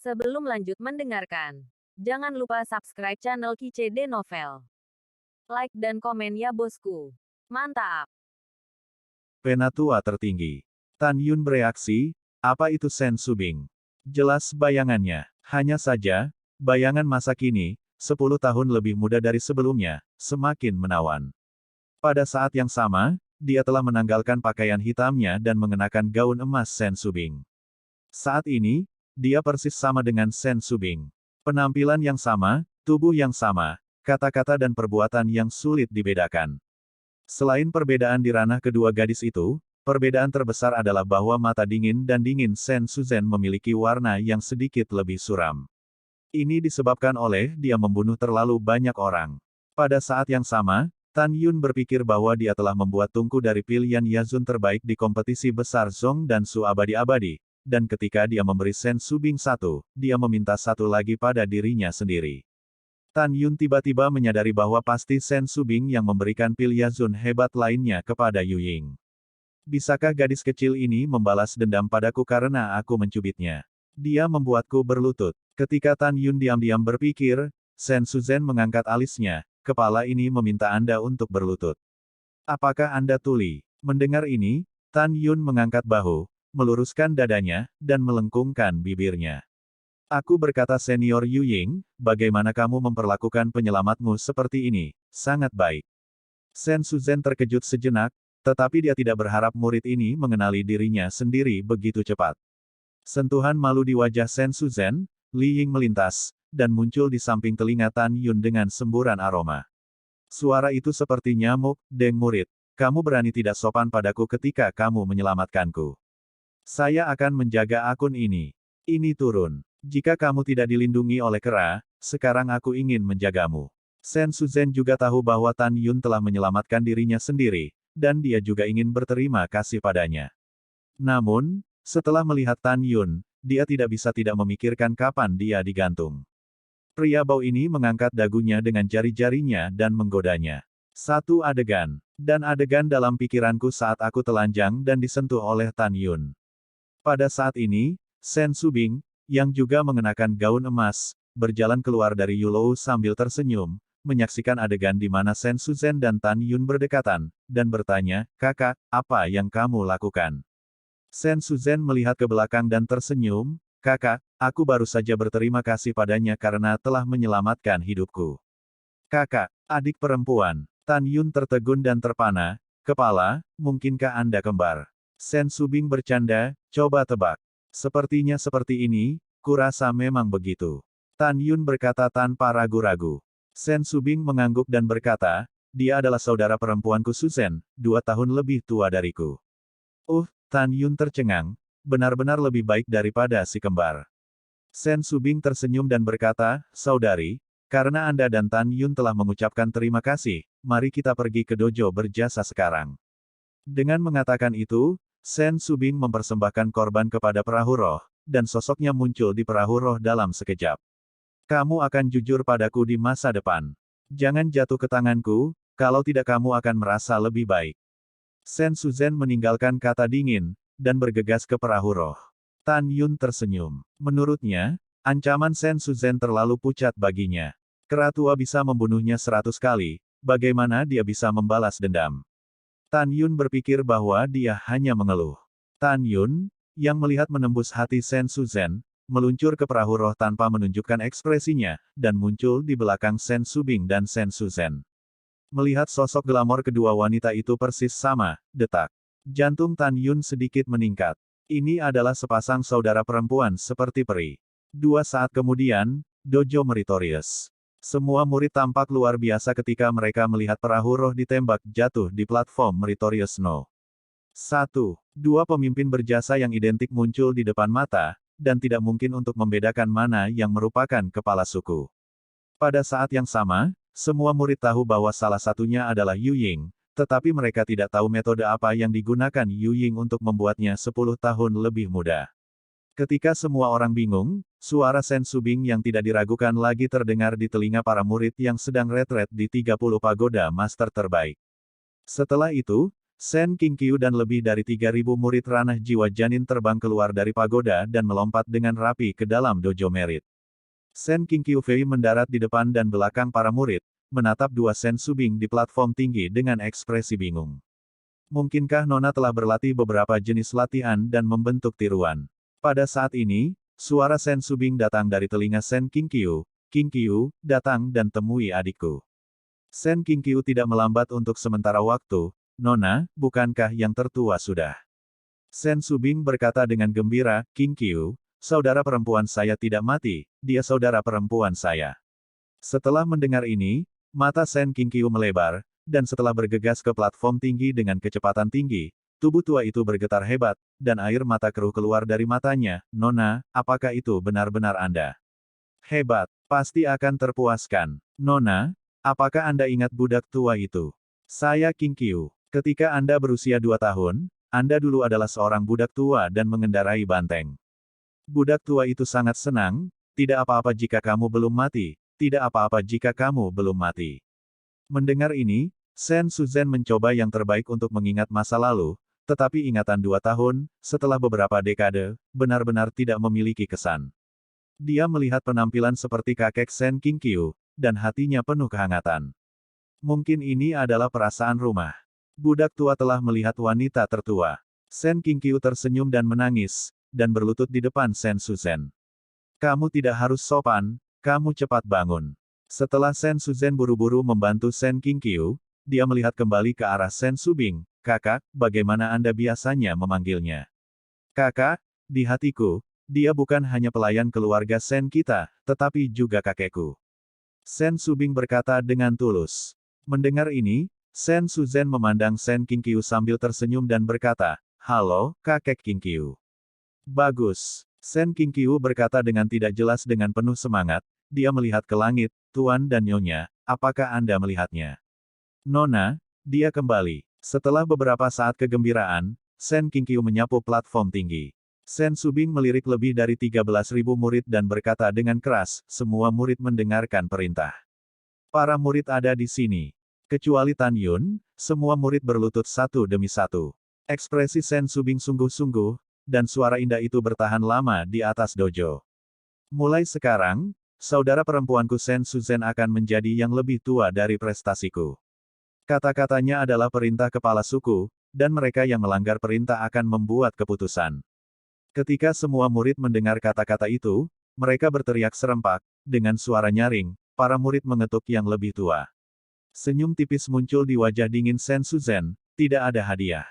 Sebelum lanjut mendengarkan, jangan lupa subscribe channel KCD Novel. Like dan komen ya bosku. Mantap. Penatua tertinggi. Tan Yun bereaksi, apa itu Sen Subing? Jelas bayangannya. Hanya saja, bayangan masa kini, 10 tahun lebih muda dari sebelumnya, semakin menawan. Pada saat yang sama, dia telah menanggalkan pakaian hitamnya dan mengenakan gaun emas Sen Subing. Saat ini, dia persis sama dengan Sen Subing. Penampilan yang sama, tubuh yang sama, kata-kata dan perbuatan yang sulit dibedakan. Selain perbedaan di ranah kedua gadis itu, perbedaan terbesar adalah bahwa mata dingin dan dingin Sen Suzhen memiliki warna yang sedikit lebih suram. Ini disebabkan oleh dia membunuh terlalu banyak orang. Pada saat yang sama, Tan Yun berpikir bahwa dia telah membuat tungku dari pilihan Yazun terbaik di kompetisi besar Zong dan Su abadi-abadi, dan ketika dia memberi Sen Subing satu, dia meminta satu lagi pada dirinya sendiri. Tan Yun tiba-tiba menyadari bahwa pasti Sen Subing yang memberikan pil Yazun hebat lainnya kepada Yu Ying. Bisakah gadis kecil ini membalas dendam padaku karena aku mencubitnya? Dia membuatku berlutut. Ketika Tan Yun diam-diam berpikir, Sen Suzhen mengangkat alisnya, kepala ini meminta Anda untuk berlutut. Apakah Anda tuli? Mendengar ini, Tan Yun mengangkat bahu, meluruskan dadanya, dan melengkungkan bibirnya. Aku berkata senior Yu Ying, bagaimana kamu memperlakukan penyelamatmu seperti ini? Sangat baik. Sen Suzhen terkejut sejenak, tetapi dia tidak berharap murid ini mengenali dirinya sendiri begitu cepat. Sentuhan malu di wajah Sen Suzhen, Li Ying melintas, dan muncul di samping telinga Tan Yun dengan semburan aroma. Suara itu seperti nyamuk, Deng murid. Kamu berani tidak sopan padaku ketika kamu menyelamatkanku. Saya akan menjaga akun ini. Ini turun. Jika kamu tidak dilindungi oleh kera, sekarang aku ingin menjagamu. Sen Suzhen juga tahu bahwa Tan Yun telah menyelamatkan dirinya sendiri, dan dia juga ingin berterima kasih padanya. Namun, setelah melihat Tan Yun, dia tidak bisa tidak memikirkan kapan dia digantung. Pria bau ini mengangkat dagunya dengan jari-jarinya dan menggodanya. Satu adegan. Dan adegan dalam pikiranku saat aku telanjang dan disentuh oleh Tan Yun. Pada saat ini, Sen Subing, yang juga mengenakan gaun emas, berjalan keluar dari Yulou sambil tersenyum, menyaksikan adegan di mana Sen Suzhen dan Tan Yun berdekatan, dan bertanya, "Kakak, apa yang kamu lakukan?" Sen Suzhen melihat ke belakang dan tersenyum, "Kakak, aku baru saja berterima kasih padanya karena telah menyelamatkan hidupku." "Kakak, adik perempuan." Tan Yun tertegun dan terpana, "Kepala, mungkinkah Anda kembar?" Sen Subing bercanda, "Coba tebak." "Sepertinya seperti ini, kurasa memang begitu." Tan Yun berkata tanpa ragu-ragu. Sen Subing mengangguk dan berkata, "Dia adalah saudara perempuanku Suzhen, 2 tahun lebih tua dariku." Tan Yun tercengang, benar-benar lebih baik daripada si kembar. Sen Subing tersenyum dan berkata, "Saudari, karena Anda dan Tan Yun telah mengucapkan terima kasih, mari kita pergi ke dojo berjasa sekarang." Dengan mengatakan itu, Sen Subing mempersembahkan korban kepada perahu roh, dan sosoknya muncul di perahu roh dalam sekejap. "Kamu akan jujur padaku di masa depan. Jangan jatuh ke tanganku, kalau tidak kamu akan merasa lebih baik." Sen Suzhen meninggalkan kata dingin, dan bergegas ke perahu roh. Tan Yun tersenyum. Menurutnya, ancaman Sen Suzhen terlalu pucat baginya. Kera tua bisa membunuhnya 100 kali, bagaimana dia bisa membalas dendam? Tan Yun berpikir bahwa dia hanya mengeluh. Tan Yun, yang melihat menembus hati Sen Suzhen, meluncur ke perahu roh tanpa menunjukkan ekspresinya, dan muncul di belakang Sen Subing dan Sen Suzhen. Melihat sosok glamor kedua wanita itu persis sama, detak jantung Tan Yun sedikit meningkat. Ini adalah sepasang saudara perempuan seperti peri. 2 saat kemudian, dojo Meritorious. Semua murid tampak luar biasa ketika mereka melihat perahu roh ditembak jatuh di platform Meritorious No. 1. 2 pemimpin berjasa yang identik muncul di depan mata, dan tidak mungkin untuk membedakan mana yang merupakan kepala suku. Pada saat yang sama, semua murid tahu bahwa salah satunya adalah Yu Ying, tetapi mereka tidak tahu metode apa yang digunakan Yu Ying untuk membuatnya 10 tahun lebih muda. Ketika semua orang bingung, suara Sen Subing yang tidak diragukan lagi terdengar di telinga para murid yang sedang retret di 30 pagoda master terbaik. Setelah itu, Sen Qingqiu dan lebih dari 3.000 murid ranah jiwa janin terbang keluar dari pagoda dan melompat dengan rapi ke dalam dojo merit. Sen Qingqiu Fei mendarat di depan dan belakang para murid, menatap dua Sen Subing di platform tinggi dengan ekspresi bingung. Mungkinkah Nona telah berlatih beberapa jenis latihan dan membentuk tiruan? Pada saat ini, suara Sen Subing datang dari telinga Sen Qingqiu. Qingqiu, datang dan temui adikku. Sen Qingqiu tidak melambat untuk sementara waktu. Nona, bukankah yang tertua sudah? Sen Subing berkata dengan gembira, Qingqiu, saudara perempuan saya tidak mati, dia saudara perempuan saya. Setelah mendengar ini, mata Sen Qingqiu melebar, dan setelah bergegas ke platform tinggi dengan kecepatan tinggi, tubuh tua itu bergetar hebat, dan air mata keruh keluar dari matanya. Nona, apakah itu benar-benar Anda? Hebat, pasti akan terpuaskan. Nona, apakah Anda ingat budak tua itu? Saya Qingqiu. Ketika Anda berusia 2 tahun, Anda dulu adalah seorang budak tua dan mengendarai banteng. Budak tua itu sangat senang, tidak apa-apa jika kamu belum mati, tidak apa-apa jika kamu belum mati. Mendengar ini, Sen Suzhen mencoba yang terbaik untuk mengingat masa lalu, tetapi ingatan 2 tahun, setelah beberapa dekade, benar-benar tidak memiliki kesan. Dia melihat penampilan seperti kakek Sen Qingqiu, dan hatinya penuh kehangatan. Mungkin ini adalah perasaan rumah. Budak tua telah melihat wanita tertua. Sen Qingqiu tersenyum dan menangis, dan berlutut di depan Sen Suzhen. Kamu tidak harus sopan, kamu cepat bangun. Setelah Sen Suzhen buru-buru membantu Sen Qingqiu, dia melihat kembali ke arah Sen Subing. Kakak, bagaimana Anda biasanya memanggilnya? Kakak, di hatiku, dia bukan hanya pelayan keluarga Sen kita, tetapi juga kakekku. Sen Subing berkata dengan tulus. Mendengar ini, Sen Suzhen memandang Sen Qingqiu sambil tersenyum dan berkata, halo, kakek Qingqiu. Bagus. Sen Qingqiu berkata dengan tidak jelas dengan penuh semangat, dia melihat ke langit, Tuan dan Nyonya, apakah Anda melihatnya? Nona, dia kembali. Setelah beberapa saat kegembiraan, Sen Qingqiu menyapu platform tinggi. Sen Subing melirik lebih dari 13.000 murid dan berkata dengan keras, semua murid mendengarkan perintah. Para murid ada di sini. Kecuali Tan Yun, semua murid berlutut satu demi satu. Ekspresi Sen Subing sungguh-sungguh, dan suara indah itu bertahan lama di atas dojo. Mulai sekarang, saudara perempuanku Sen Suzhen akan menjadi yang lebih tua dari prestasiku. Kata-katanya adalah perintah kepala suku, dan mereka yang melanggar perintah akan membuat keputusan. Ketika semua murid mendengar kata-kata itu, mereka berteriak serempak, dengan suara nyaring, para murid mengetuk yang lebih tua. Senyum tipis muncul di wajah dingin Sen Suzhen, tidak ada hadiah.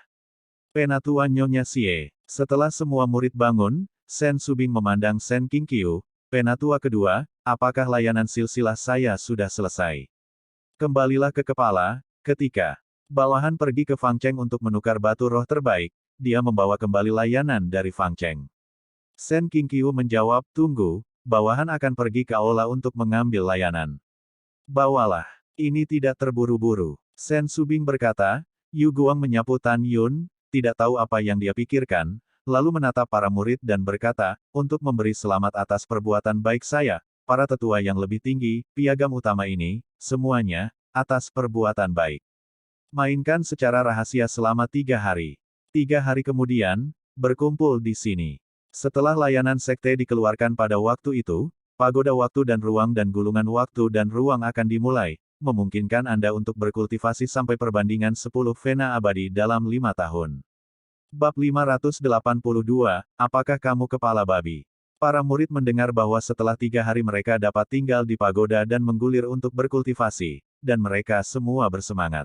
Penatua Nyonya Xie. Setelah semua murid bangun, Sen Subing memandang Sen Qingqiu, penatua kedua, apakah layanan silsilah saya sudah selesai? Kembalilah ke kepala, ketika bawahan pergi ke Fangcheng untuk menukar batu roh terbaik, dia membawa kembali layanan dari Fangcheng. Sen Qingqiu menjawab, tunggu, bawahan akan pergi ke aula untuk mengambil layanan. Bawalah. Ini tidak terburu-buru. Sen Subing berkata, Yu Guang menyapu Tan Yun, tidak tahu apa yang dia pikirkan, lalu menatap para murid dan berkata, untuk memberi selamat atas perbuatan baik saya, para tetua yang lebih tinggi, piagam utama ini, semuanya, atas perbuatan baik. Mainkan secara rahasia selama 3 hari. 3 hari kemudian, berkumpul di sini. Setelah layanan sekte dikeluarkan pada waktu itu, pagoda waktu dan gulungan waktu dan ruang akan dimulai, memungkinkan Anda untuk berkultivasi sampai perbandingan 10 vena abadi dalam 5 tahun. Bab 582, apakah kamu kepala babi? Para murid mendengar bahwa setelah 3 hari mereka dapat tinggal di pagoda dan menggulir untuk berkultivasi, dan mereka semua bersemangat.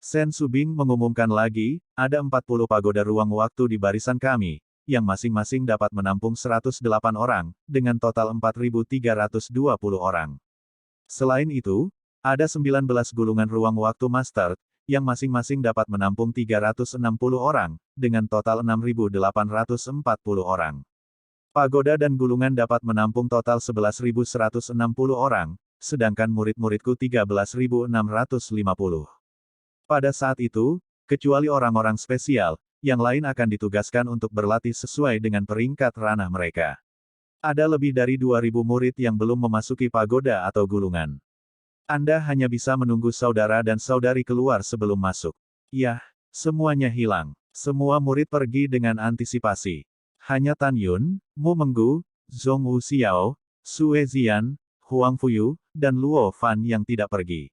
Sen Subing mengumumkan lagi, ada 40 pagoda ruang waktu di barisan kami, yang masing-masing dapat menampung 108 orang, dengan total 4.320 orang. Selain itu, ada 19 gulungan ruang waktu master, yang masing-masing dapat menampung 360 orang, dengan total 6.840 orang. Pagoda dan gulungan dapat menampung total 11.160 orang, sedangkan murid-muridku 13.650. Pada saat itu, kecuali orang-orang spesial, yang lain akan ditugaskan untuk berlatih sesuai dengan peringkat ranah mereka. Ada lebih dari 2.000 murid yang belum memasuki pagoda atau gulungan. Anda hanya bisa menunggu saudara dan saudari keluar sebelum masuk. Yah, semuanya hilang. Semua murid pergi dengan antisipasi. Hanya Tan Yun, Mu Menggu, Zhong Wu Xiao, Sue Zian, Huang Fuyu, dan Luo Fan yang tidak pergi.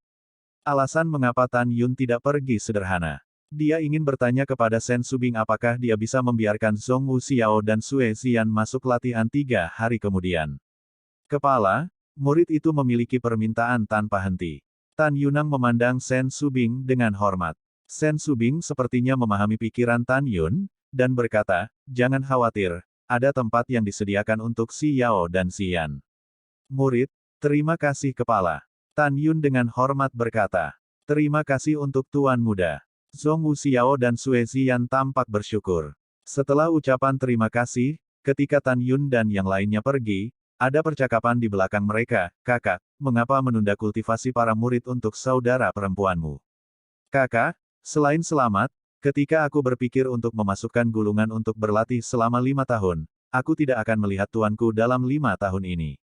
Alasan mengapa Tan Yun tidak pergi sederhana. Dia ingin bertanya kepada Sen Subing apakah dia bisa membiarkan Zhong Wu Xiao dan Sue Zian masuk latihan 3 hari kemudian. Kepala, murid itu memiliki permintaan tanpa henti. Tan Yunang memandang Sen Subing dengan hormat. Sen Subing sepertinya memahami pikiran Tan Yun, dan berkata, jangan khawatir, ada tempat yang disediakan untuk Si Yao dan Xian. Murid, terima kasih kepala. Tan Yun dengan hormat berkata, terima kasih untuk Tuan Muda. Zhong Wu Xiao dan Sue Zian tampak bersyukur. Setelah ucapan terima kasih, ketika Tan Yun dan yang lainnya pergi, ada percakapan di belakang mereka, kakak, mengapa menunda kultivasi para murid untuk saudara perempuanmu? Kakak, selain selamat, ketika aku berpikir untuk memasukkan gulungan untuk berlatih selama 5 tahun, aku tidak akan melihat tuanku dalam 5 tahun ini.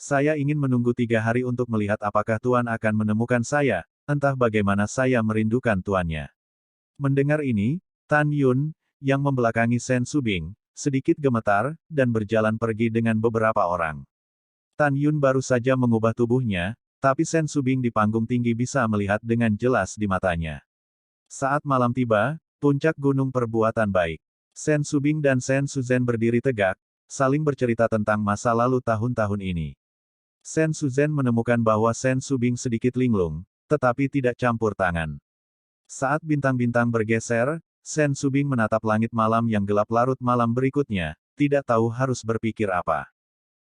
Saya ingin menunggu 3 hari untuk melihat apakah Tuan akan menemukan saya, entah bagaimana saya merindukan tuannya. Mendengar ini, Tan Yun, yang membelakangi Sen Subing, sedikit gemetar, dan berjalan pergi dengan beberapa orang. Tan Yun baru saja mengubah tubuhnya, tapi Sen Subing di panggung tinggi bisa melihat dengan jelas di matanya. Saat malam tiba, puncak gunung perbuatan baik. Sen Subing dan Sen Suzhen berdiri tegak, saling bercerita tentang masa lalu tahun-tahun ini. Sen Suzhen menemukan bahwa Sen Subing sedikit linglung, tetapi tidak campur tangan. Saat bintang-bintang bergeser, Sen Subing menatap langit malam yang gelap larut malam berikutnya, tidak tahu harus berpikir apa.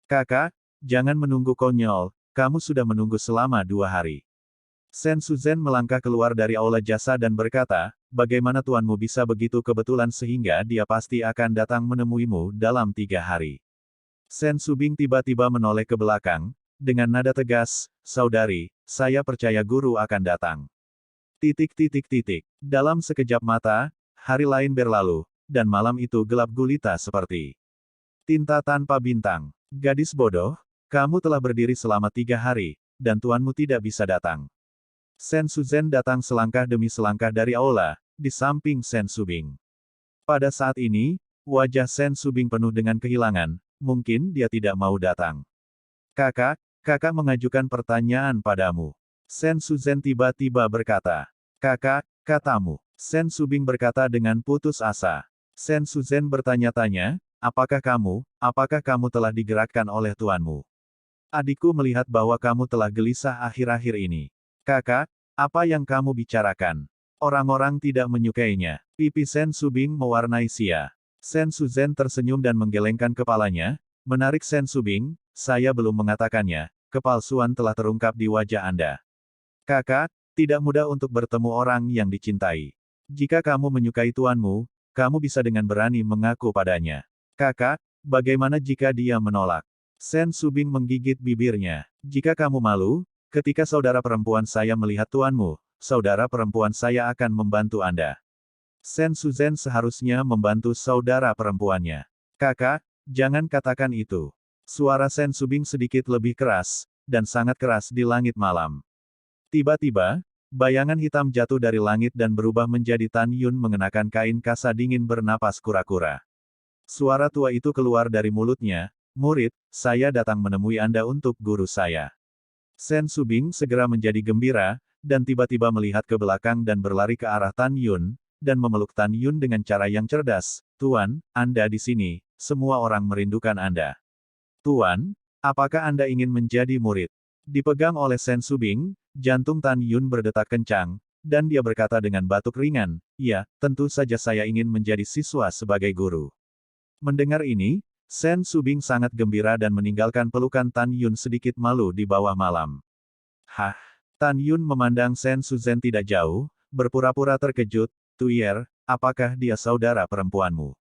Kakak, jangan menunggu konyol, kamu sudah menunggu selama 2 hari. Sen Suzhen melangkah keluar dari aula jasa dan berkata, bagaimana tuanmu bisa begitu kebetulan sehingga dia pasti akan datang menemuimu dalam 3 hari. Sen Subing tiba-tiba menoleh ke belakang, dengan nada tegas, saudari, saya percaya guru akan datang. Dalam sekejap mata, hari lain berlalu, dan malam itu gelap gulita seperti tinta tanpa bintang. Gadis bodoh, kamu telah berdiri selama 3 hari, dan tuanmu tidak bisa datang. Sen Suzhen datang selangkah demi selangkah dari aula, di samping Sen Subing. Pada saat ini, wajah Sen Subing penuh dengan kehilangan, mungkin dia tidak mau datang. Kakak, kakak mengajukan pertanyaan padamu. Sen Suzhen tiba-tiba berkata, kakak, katamu. Sen Subing berkata dengan putus asa. Sen Suzhen bertanya-tanya, apakah kamu telah digerakkan oleh tuanmu? Adikku melihat bahwa kamu telah gelisah akhir-akhir ini. Kakak, apa yang kamu bicarakan? Orang-orang tidak menyukainya. Pipi Sen Subing mewarnai sia. Sen Suzhen tersenyum dan menggelengkan kepalanya, menarik Sen Subing, saya belum mengatakannya, kepalsuan telah terungkap di wajah Anda. Kakak, tidak mudah untuk bertemu orang yang dicintai. Jika kamu menyukai tuanmu, kamu bisa dengan berani mengaku padanya. Kakak, bagaimana jika dia menolak? Sen Subing menggigit bibirnya. Jika kamu malu, ketika saudara perempuan saya melihat tuanmu, saudara perempuan saya akan membantu Anda. Sen Suzhen seharusnya membantu saudara perempuannya. Kakak, jangan katakan itu. Suara Sen Subing sedikit lebih keras, dan sangat keras di langit malam. Tiba-tiba, bayangan hitam jatuh dari langit dan berubah menjadi Tan Yun mengenakan kain kasa dingin bernapas kura-kura. Suara tua itu keluar dari mulutnya, murid, saya datang menemui Anda untuk guru saya. Sen Subing segera menjadi gembira, dan tiba-tiba melihat ke belakang dan berlari ke arah Tan Yun, dan memeluk Tan Yun dengan cara yang cerdas. Tuan, Anda di sini, semua orang merindukan Anda. Tuan, apakah Anda ingin menjadi murid? Dipegang oleh Sen Subing, jantung Tan Yun berdetak kencang, dan dia berkata dengan batuk ringan, ya, tentu saja saya ingin menjadi siswa sebagai guru. Mendengar ini, Sen Subing sangat gembira dan meninggalkan pelukan Tan Yun sedikit malu di bawah malam. Hah? Tan Yun memandang Sen Suzhen tidak jauh, berpura-pura terkejut, Tuyer, apakah dia saudara perempuanmu?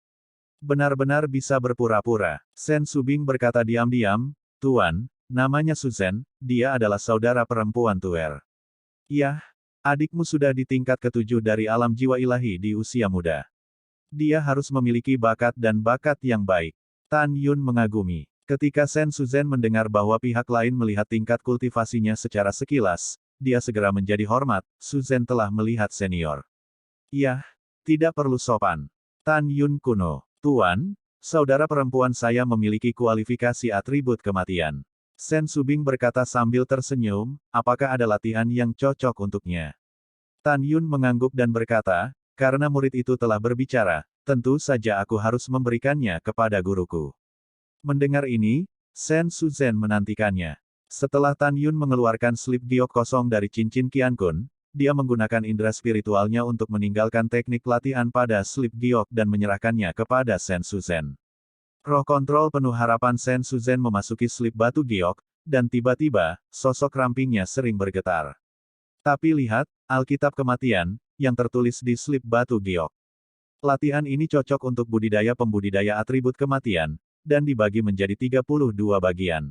Benar-benar bisa berpura-pura. Sen Subing berkata diam-diam, Tuan, namanya Suzhen, dia adalah saudara perempuan Tuer. Yah, adikmu sudah di tingkat ke-7 dari alam jiwa ilahi di usia muda. Dia harus memiliki bakat dan bakat yang baik. Tan Yun mengagumi. Ketika Sen Suzhen mendengar bahwa pihak lain melihat tingkat kultivasinya secara sekilas, dia segera menjadi hormat, Suzhen telah melihat senior. Yah, tidak perlu sopan. Tan Yun kuno. Tuan, saudara perempuan saya memiliki kualifikasi atribut kematian. Sen Subing berkata sambil tersenyum, apakah ada latihan yang cocok untuknya? Tan Yun mengangguk dan berkata, karena murid itu telah berbicara, tentu saja aku harus memberikannya kepada guruku. Mendengar ini, Sen Suzhen menantikannya. Setelah Tan Yun mengeluarkan slip giok kosong dari cincin Qiankun, dia menggunakan indera spiritualnya untuk meninggalkan teknik latihan pada slip giok dan menyerahkannya kepada Sen Suzhen. Roh kontrol penuh harapan Sen Suzhen memasuki slip batu giok, dan tiba-tiba, sosok rampingnya sering bergetar. Tapi lihat, Alkitab Kematian, yang tertulis di slip batu giok. Latihan ini cocok untuk budidaya-pembudidaya atribut kematian, dan dibagi menjadi 32 bagian.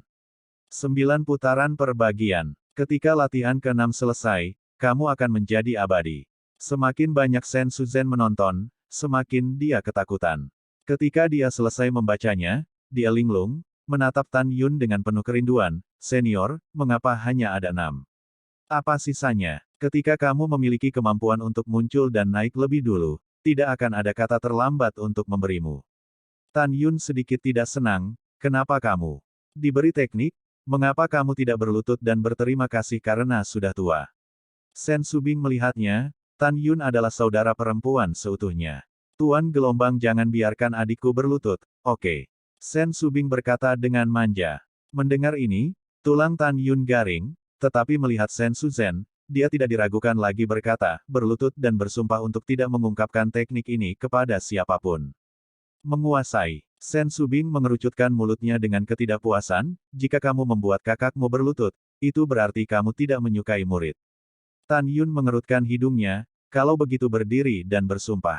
9 putaran per bagian. Ketika latihan ke-6 selesai, kamu akan menjadi abadi. Semakin banyak Sen Suzhen menonton, semakin dia ketakutan. Ketika dia selesai membacanya, dia linglung, menatap Tan Yun dengan penuh kerinduan, senior, mengapa hanya ada 6? Apa sisanya? Ketika kamu memiliki kemampuan untuk muncul dan naik lebih dulu, tidak akan ada kata terlambat untuk memberimu. Tan Yun sedikit tidak senang, kenapa kamu diberi teknik? Mengapa kamu tidak berlutut dan berterima kasih karena sudah tua? Sen Subing melihatnya, Tan Yun adalah saudara perempuan seutuhnya. Tuan Gelombang jangan biarkan adikku berlutut, oke. Sen Subing berkata dengan manja. Mendengar ini, tulang Tan Yun garing, tetapi melihat Sen Suzhen, dia tidak diragukan lagi berkata, berlutut dan bersumpah untuk tidak mengungkapkan teknik ini kepada siapapun. Menguasai. Sen Subing mengerucutkan mulutnya dengan ketidakpuasan, jika kamu membuat kakakmu berlutut, itu berarti kamu tidak menyukai murid. Tan Yun mengerutkan hidungnya, kalau begitu berdiri dan bersumpah.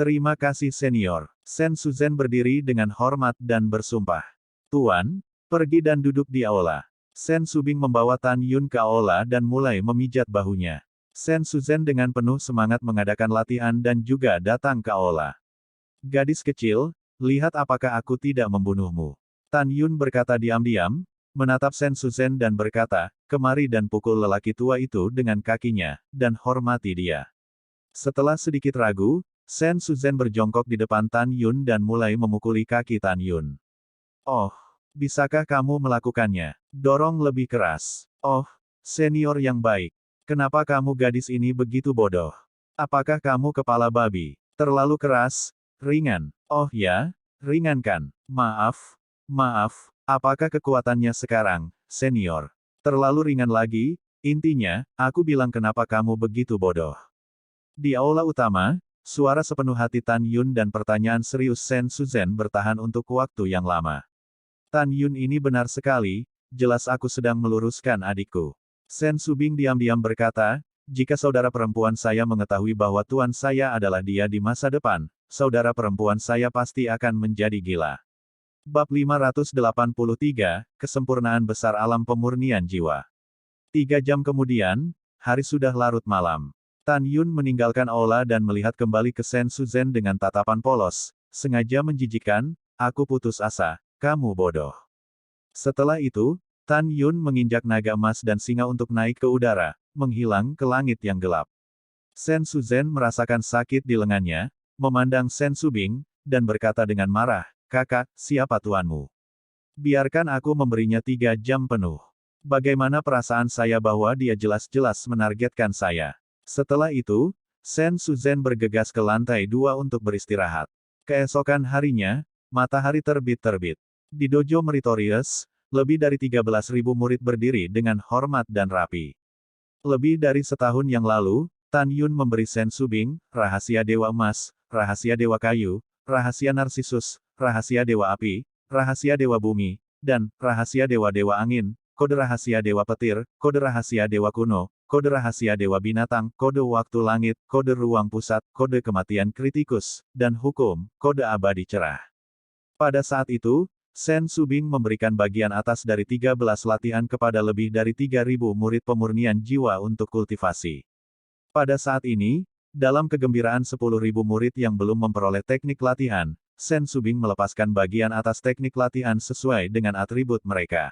Terima kasih senior. Sen Suzhen berdiri dengan hormat dan bersumpah. Tuan, pergi dan duduk di aula. Sen Subing membawa Tan Yun ke aula dan mulai memijat bahunya. Sen Suzhen dengan penuh semangat mengadakan latihan dan juga datang ke aula. Gadis kecil, lihat apakah aku tidak membunuhmu. Tan Yun berkata diam-diam, menatap Sen Suzhen dan berkata, kemari dan pukul lelaki tua itu dengan kakinya, dan hormati dia. Setelah sedikit ragu, Sen Suzhen berjongkok di depan Tan Yun dan mulai memukuli kaki Tan Yun. Oh, bisakah kamu melakukannya? Dorong lebih keras. Oh, senior yang baik. Kenapa kamu gadis ini begitu bodoh? Apakah kamu kepala babi? Terlalu keras? Ringan. Oh ya, ringankan. Maaf. Apakah kekuatannya sekarang, senior? Terlalu ringan lagi? Intinya, aku bilang kenapa kamu begitu bodoh. Di aula utama, suara sepenuh hati Tan Yun dan pertanyaan serius Sen Suzhen bertahan untuk waktu yang lama. Tan Yun ini benar sekali, jelas aku sedang meluruskan adikku. Sen Subing diam-diam berkata, jika saudara perempuan saya mengetahui bahwa tuan saya adalah dia di masa depan, saudara perempuan saya pasti akan menjadi gila. Bab 583, Kesempurnaan Besar Alam Pemurnian Jiwa. 3 jam kemudian, hari sudah larut malam. Tan Yun meninggalkan aula dan melihat kembali ke Sen Suzhen dengan tatapan polos, sengaja menjijikkan, aku putus asa, kamu bodoh. Setelah itu, Tan Yun menginjak naga emas dan singa untuk naik ke udara, menghilang ke langit yang gelap. Sen Suzhen merasakan sakit di lengannya, memandang Sen Subing, dan berkata dengan marah, kakak, siapa tuanmu? Biarkan aku memberinya 3 jam penuh. Bagaimana perasaan saya bahwa dia jelas-jelas menargetkan saya? Setelah itu, Sen Suzhen bergegas ke lantai 2 untuk beristirahat. Keesokan harinya, matahari terbit-terbit. Di Dojo Meritorious, lebih dari 13.000 murid berdiri dengan hormat dan rapi. Lebih dari setahun yang lalu, Tan Yun memberi Sen Subing, rahasia Dewa Emas, rahasia Dewa Kayu, rahasia Narsisus, rahasia Dewa Api, rahasia Dewa Bumi, dan rahasia Dewa-Dewa Angin, kode rahasia Dewa Petir, kode rahasia Dewa Kuno, kode rahasia Dewa Binatang, kode Waktu Langit, kode Ruang Pusat, kode Kematian Kritikus, dan Hukum, kode Abadi Cerah. Pada saat itu, Sen Subing memberikan bagian atas dari 13 latihan kepada lebih dari 3.000 murid pemurnian jiwa untuk kultivasi. Pada saat ini, dalam kegembiraan 10.000 murid yang belum memperoleh teknik latihan, Sen Subing melepaskan bagian atas teknik latihan sesuai dengan atribut mereka.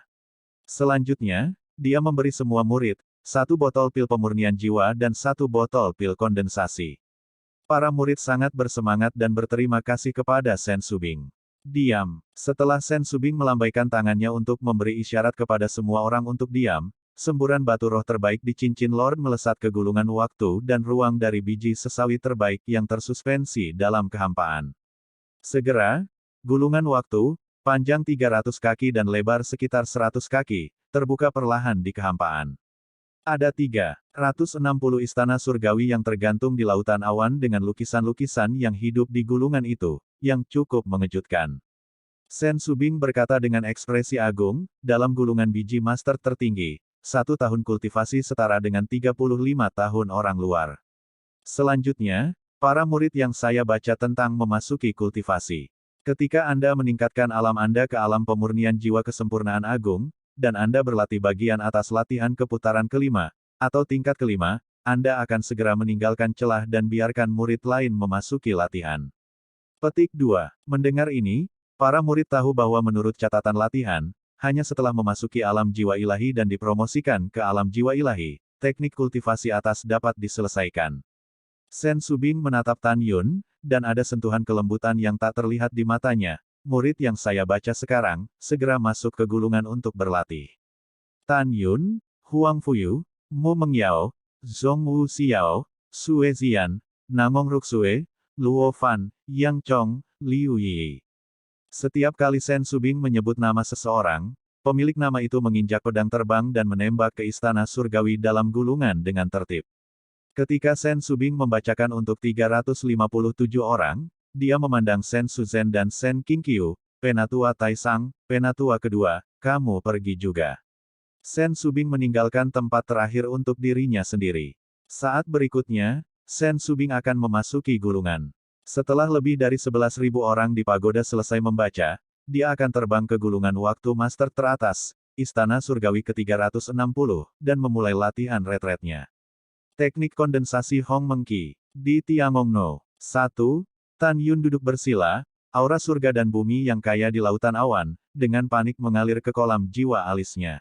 Selanjutnya, dia memberi semua murid 1 botol pil pemurnian jiwa dan 1 botol pil kondensasi. Para murid sangat bersemangat dan berterima kasih kepada Sen Subing. Diam. Setelah Sen Subing melambaikan tangannya untuk memberi isyarat kepada semua orang untuk diam, semburan batu roh terbaik di cincin Lord melesat ke gulungan waktu dan ruang dari biji sesawi terbaik yang tersuspensi dalam kehampaan. Segera, gulungan waktu, panjang 300 kaki dan lebar sekitar 100 kaki, terbuka perlahan di kehampaan. Ada 360 istana surgawi yang tergantung di lautan awan dengan lukisan-lukisan yang hidup di gulungan itu, yang cukup mengejutkan. Sen Subing berkata dengan ekspresi agung, dalam gulungan biji master tertinggi, 1 tahun kultivasi setara dengan 35 tahun orang luar. Selanjutnya, para murid yang saya baca tentang memasuki kultivasi. Ketika Anda meningkatkan alam Anda ke alam pemurnian jiwa kesempurnaan agung, dan Anda berlatih bagian atas latihan keputaran kelima, atau tingkat kelima, Anda akan segera meninggalkan celah dan biarkan murid lain memasuki latihan. Petik 2. Mendengar ini, para murid tahu bahwa menurut catatan latihan, hanya setelah memasuki alam jiwa ilahi dan dipromosikan ke alam jiwa ilahi, teknik kultivasi atas dapat diselesaikan. Sen Subing menatap Tan Yun, dan ada sentuhan kelembutan yang tak terlihat di matanya. Murid yang saya baca sekarang, segera masuk ke gulungan untuk berlatih. Tan Yun, Huang Fuyu, Mu Mengyao, Zhong Wu Xiao, Sue Zian, Nangong Ruksue, Luo Fan, Yang Chong, Liu Yi. Setiap kali Sen Subing menyebut nama seseorang, pemilik nama itu menginjak pedang terbang dan menembak ke istana surgawi dalam gulungan dengan tertib. Ketika Sen Subing membacakan untuk 357 orang, dia memandang Sen Suzhen dan Sen Qingqiu, Penatua Taisang, Penatua kedua, kamu pergi juga. Sen Subing meninggalkan tempat terakhir untuk dirinya sendiri. Saat berikutnya, Sen Subing akan memasuki gulungan. Setelah lebih dari 11.000 orang di pagoda selesai membaca, dia akan terbang ke gulungan waktu master teratas, Istana Surgawi ke-360, dan memulai latihan retretnya. Teknik kondensasi Hong Meng Qi. Di Tiangongno. 1. Tan Yun duduk bersila, aura surga dan bumi yang kaya di lautan awan, dengan panik mengalir ke kolam jiwa alisnya.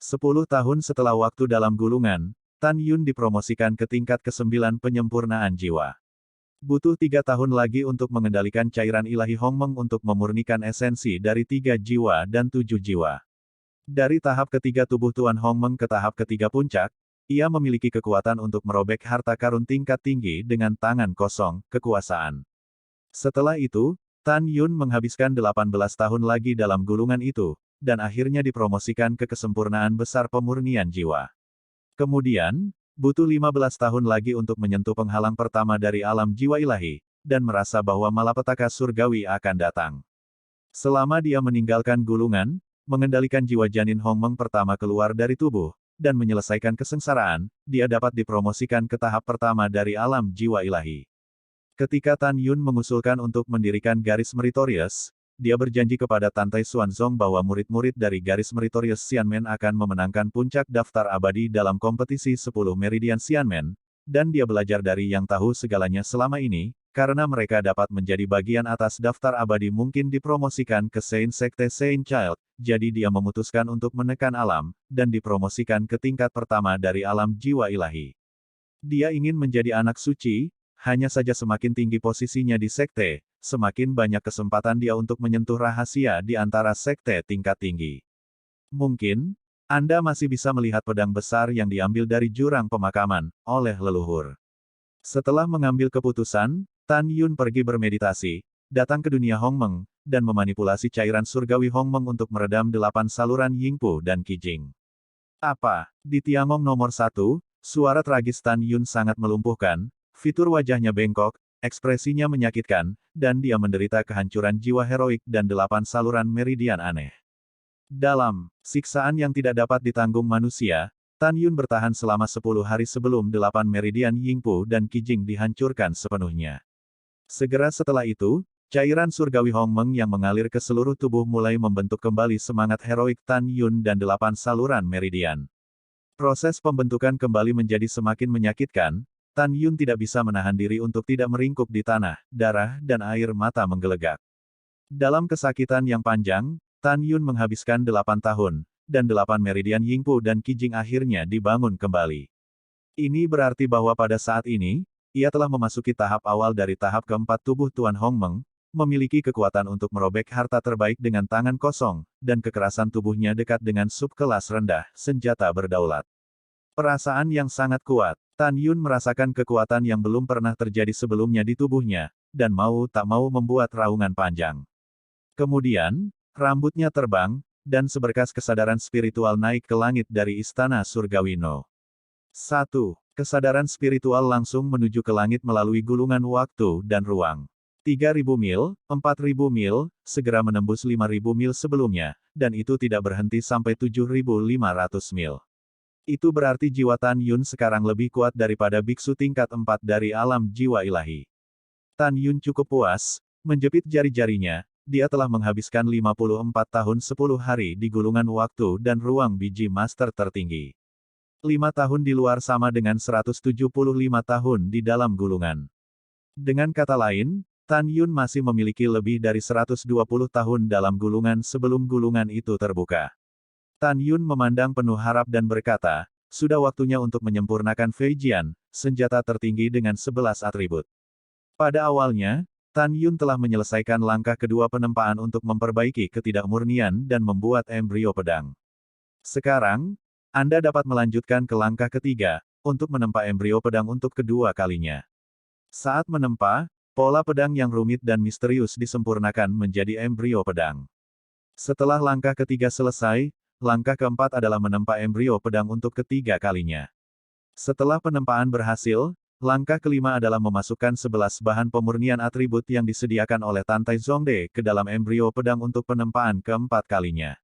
10 tahun setelah waktu dalam gulungan, Tan Yun dipromosikan ke tingkat ke-9 penyempurnaan jiwa. Butuh 3 tahun lagi untuk mengendalikan cairan ilahi Hongmeng untuk memurnikan esensi dari 3 jiwa dan 7 jiwa. Dari tahap ketiga tubuh Tuan Hongmeng ke tahap ketiga puncak, ia memiliki kekuatan untuk merobek harta karun tingkat tinggi dengan tangan kosong, kekuasaan. Setelah itu, Tan Yun menghabiskan 18 tahun lagi dalam gulungan itu, dan akhirnya dipromosikan ke kesempurnaan besar pemurnian jiwa. Kemudian, butuh 15 tahun lagi untuk menyentuh penghalang pertama dari alam jiwa ilahi, dan merasa bahwa malapetaka surgawi akan datang. Selama dia meninggalkan gulungan, mengendalikan jiwa janin Hongmeng pertama keluar dari tubuh, dan menyelesaikan kesengsaraan, dia dapat dipromosikan ke tahap pertama dari alam jiwa ilahi. Ketika Tan Yun mengusulkan untuk mendirikan garis meritorious, dia berjanji kepada Tantai Xuanzong bahwa murid-murid dari garis meritorious Xianmen akan memenangkan puncak daftar abadi dalam kompetisi 10 meridian Xianmen, dan dia belajar dari yang tahu segalanya selama ini, karena mereka dapat menjadi bagian atas daftar abadi mungkin dipromosikan ke Saint Sekte Saint Child, jadi dia memutuskan untuk menekan alam, dan dipromosikan ke tingkat pertama dari alam jiwa ilahi. Dia ingin menjadi anak suci, hanya saja semakin tinggi posisinya di sekte, semakin banyak kesempatan dia untuk menyentuh rahasia di antara sekte tingkat tinggi. Mungkin, Anda masih bisa melihat pedang besar yang diambil dari jurang pemakaman, oleh leluhur. Setelah mengambil keputusan, Tan Yun pergi bermeditasi, datang ke dunia Hongmeng, dan memanipulasi cairan surgawi Hongmeng untuk meredam 8 saluran Yingpu dan Qijing. Apa? Di Tiangong nomor 1, suara tragis Tan Yun sangat melumpuhkan, fitur wajahnya bengkok, ekspresinya menyakitkan, dan dia menderita kehancuran jiwa heroik dan 8 saluran meridian aneh. Dalam siksaan yang tidak dapat ditanggung manusia, Tan Yun bertahan selama 10 hari sebelum 8 meridian Yingpu dan Qijing dihancurkan sepenuhnya. Segera setelah itu, cairan surgawi Hongmeng yang mengalir ke seluruh tubuh mulai membentuk kembali semangat heroik Tan Yun dan 8 saluran meridian. Proses pembentukan kembali menjadi semakin menyakitkan. Tan Yun tidak bisa menahan diri untuk tidak meringkuk di tanah, darah dan air mata menggelegak. Dalam kesakitan yang panjang, Tan Yun menghabiskan 8 tahun, dan 8 meridian Yingpu dan Qijing akhirnya dibangun kembali. Ini berarti bahwa pada saat ini, ia telah memasuki tahap awal dari tahap keempat tubuh Tuan Hongmeng, memiliki kekuatan untuk merobek harta terbaik dengan tangan kosong, dan kekerasan tubuhnya dekat dengan subkelas rendah, senjata berdaulat. Perasaan yang sangat kuat, Tan Yun merasakan kekuatan yang belum pernah terjadi sebelumnya di tubuhnya, dan mau tak mau membuat raungan panjang. Kemudian, rambutnya terbang, dan seberkas kesadaran spiritual naik ke langit dari istana surgawi No. 1. Kesadaran spiritual langsung menuju ke langit melalui gulungan waktu dan ruang. 3.000 mil, 4.000 mil, segera menembus 5.000 mil sebelumnya, dan itu tidak berhenti sampai 7.500 mil. Itu berarti jiwa Tan Yun sekarang lebih kuat daripada biksu tingkat 4 dari alam jiwa ilahi. Tan Yun cukup puas, menjepit jari-jarinya, dia telah menghabiskan 54 tahun 10 hari di gulungan waktu dan ruang biji master tertinggi. 5 tahun di luar sama dengan 175 tahun di dalam gulungan. Dengan kata lain, Tan Yun masih memiliki lebih dari 120 tahun dalam gulungan sebelum gulungan itu terbuka. Tan Yun memandang penuh harap dan berkata, sudah waktunya untuk menyempurnakan Fei Jian, senjata tertinggi dengan 11 atribut. Pada awalnya, Tan Yun telah menyelesaikan langkah kedua penempaan untuk memperbaiki ketidakmurnian dan membuat embrio pedang. Sekarang, Anda dapat melanjutkan ke langkah ketiga, untuk menempa embrio pedang untuk kedua kalinya. Saat menempa, pola pedang yang rumit dan misterius disempurnakan menjadi embrio pedang. Setelah langkah ketiga selesai, langkah keempat adalah menempa embrio pedang untuk ketiga kalinya. Setelah penempaan berhasil, langkah kelima adalah memasukkan 11 bahan pemurnian atribut yang disediakan oleh Tantai Zongde ke dalam embrio pedang untuk penempaan keempat kalinya.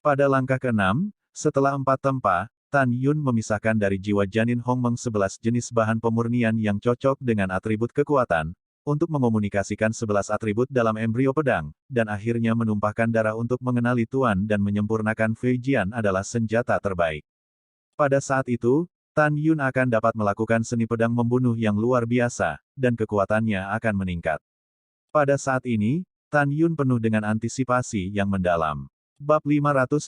Pada langkah keenam, setelah 4 tempa, Tan Yun memisahkan dari jiwa janin Hongmeng 11 jenis bahan pemurnian yang cocok dengan atribut kekuatan, untuk mengomunikasikan 11 atribut dalam embrio pedang, dan akhirnya menumpahkan darah untuk mengenali Tuan dan menyempurnakan Fei Jian adalah senjata terbaik. Pada saat itu, Tan Yun akan dapat melakukan seni pedang membunuh yang luar biasa, dan kekuatannya akan meningkat. Pada saat ini, Tan Yun penuh dengan antisipasi yang mendalam. Bab 584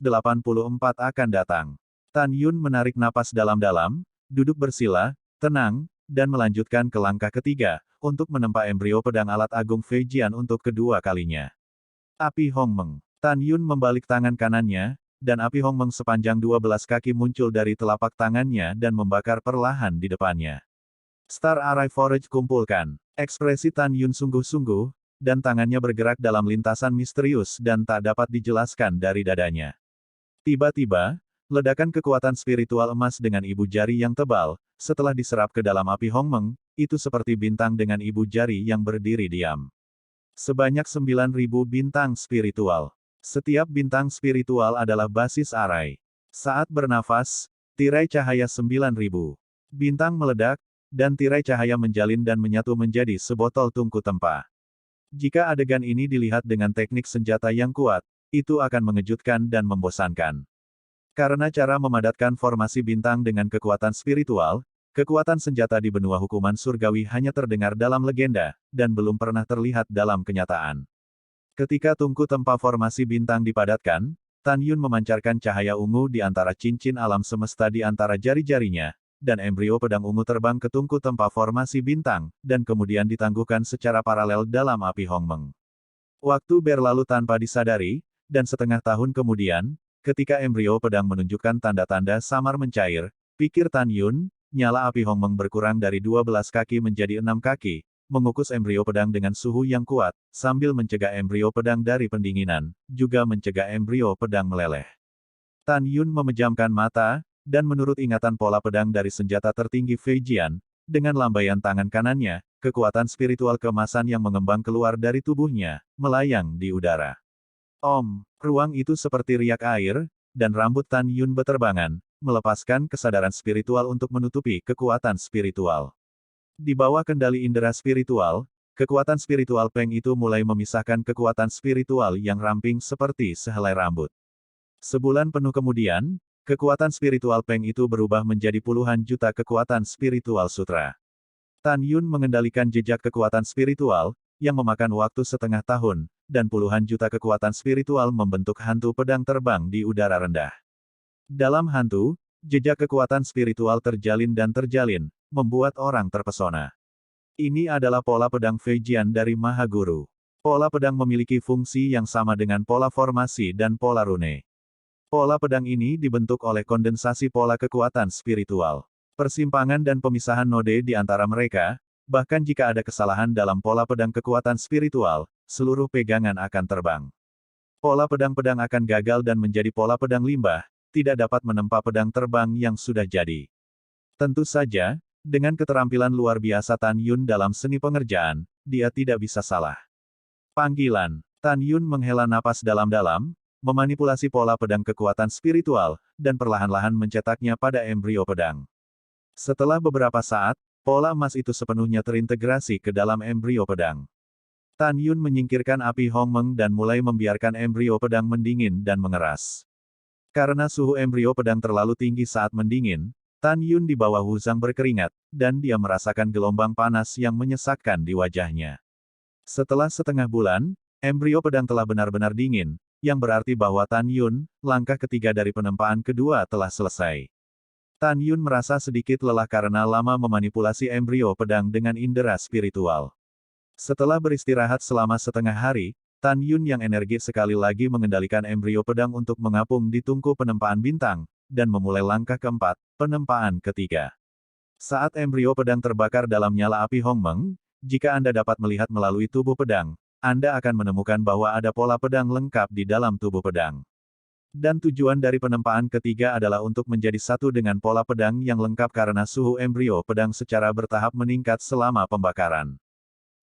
akan datang. Tan Yun menarik napas dalam-dalam, duduk bersila, tenang, dan melanjutkan ke langkah ketiga, untuk menempa embrio pedang alat agung Fei Jian untuk kedua kalinya. Api Hongmeng. Tan Yun membalik tangan kanannya, dan api Hongmeng sepanjang 12 kaki muncul dari telapak tangannya dan membakar perlahan di depannya. Star Array Forge kumpulkan. Ekspresi Tan Yun sungguh-sungguh, dan tangannya bergerak dalam lintasan misterius dan tak dapat dijelaskan dari dadanya. Tiba-tiba, ledakan kekuatan spiritual emas dengan ibu jari yang tebal, setelah diserap ke dalam api Hongmeng, itu seperti bintang dengan ibu jari yang berdiri diam. Sebanyak 9.000 bintang spiritual. Setiap bintang spiritual adalah basis arai. Saat bernafas, tirai cahaya 9.000 bintang meledak, dan tirai cahaya menjalin dan menyatu menjadi sebotol tungku tempa. Jika adegan ini dilihat dengan teknik senjata yang kuat, itu akan mengejutkan dan membosankan. Karena cara memadatkan formasi bintang dengan kekuatan spiritual, kekuatan senjata di benua hukuman surgawi hanya terdengar dalam legenda, dan belum pernah terlihat dalam kenyataan. Ketika tungku tempa formasi bintang dipadatkan, Tan Yun memancarkan cahaya ungu di antara cincin alam semesta di antara jari-jarinya, dan embrio pedang ungu terbang ke tungku tempa formasi bintang, dan kemudian ditangguhkan secara paralel dalam api Hongmeng. Waktu berlalu tanpa disadari, dan setengah tahun kemudian, ketika embrio pedang menunjukkan tanda-tanda samar mencair, pikir Tan Yun, nyala api Hongmeng berkurang dari 12 kaki menjadi 6 kaki, mengukus embrio pedang dengan suhu yang kuat, sambil mencegah embrio pedang dari pendinginan, juga mencegah embrio pedang meleleh. Tan Yun memejamkan mata, dan menurut ingatan pola pedang dari senjata tertinggi Fei Jian, dengan lambaian tangan kanannya, kekuatan spiritual keemasan yang mengembang keluar dari tubuhnya, melayang di udara. Ruang itu seperti riak air, dan rambut Tan Yun beterbangan, melepaskan kesadaran spiritual untuk menutupi kekuatan spiritual. Di bawah kendali indera spiritual, kekuatan spiritual Peng itu mulai memisahkan kekuatan spiritual yang ramping seperti sehelai rambut. Sebulan penuh kemudian, kekuatan spiritual Peng itu berubah menjadi puluhan juta kekuatan spiritual sutra. Tan Yun mengendalikan jejak kekuatan spiritual, yang memakan waktu setengah tahun, dan puluhan juta kekuatan spiritual membentuk hantu pedang terbang di udara rendah. Dalam hantu, jejak kekuatan spiritual terjalin dan terjalin, membuat orang terpesona. Ini adalah pola pedang Feijian dari Maha Guru. Pola pedang memiliki fungsi yang sama dengan pola formasi dan pola rune. Pola pedang ini dibentuk oleh kondensasi pola kekuatan spiritual. Persimpangan dan pemisahan node di antara mereka, bahkan jika ada kesalahan dalam pola pedang kekuatan spiritual, seluruh pegangan akan terbang. Pola pedang-pedang akan gagal dan menjadi pola pedang limbah, tidak dapat menempa pedang terbang yang sudah jadi. Tentu saja, dengan keterampilan luar biasa Tan Yun dalam seni pengerjaan, dia tidak bisa salah. Panggilan. Tan Yun menghela napas dalam-dalam, memanipulasi pola pedang kekuatan spiritual, dan perlahan-lahan mencetaknya pada embrio pedang. Setelah beberapa saat, pola emas itu sepenuhnya terintegrasi ke dalam embrio pedang. Tan Yun menyingkirkan api Hongmeng dan mulai membiarkan embrio pedang mendingin dan mengeras. Karena suhu embrio pedang terlalu tinggi saat mendingin, Tan Yun di bawah Wu Zhang berkeringat, dan dia merasakan gelombang panas yang menyesakkan di wajahnya. Setelah setengah bulan, embrio pedang telah benar-benar dingin, yang berarti bahwa Tan Yun, langkah ketiga dari penempaan kedua telah selesai. Tan Yun merasa sedikit lelah karena lama memanipulasi embrio pedang dengan indera spiritual. Setelah beristirahat selama setengah hari, Tan Yun yang energi sekali lagi mengendalikan embrio pedang untuk mengapung di tungku penempaan bintang, dan memulai langkah keempat, penempaan ketiga. Saat embrio pedang terbakar dalam nyala api Hongmeng, jika Anda dapat melihat melalui tubuh pedang, Anda akan menemukan bahwa ada pola pedang lengkap di dalam tubuh pedang. Dan tujuan dari penempaan ketiga adalah untuk menjadi satu dengan pola pedang yang lengkap karena suhu embrio pedang secara bertahap meningkat selama pembakaran.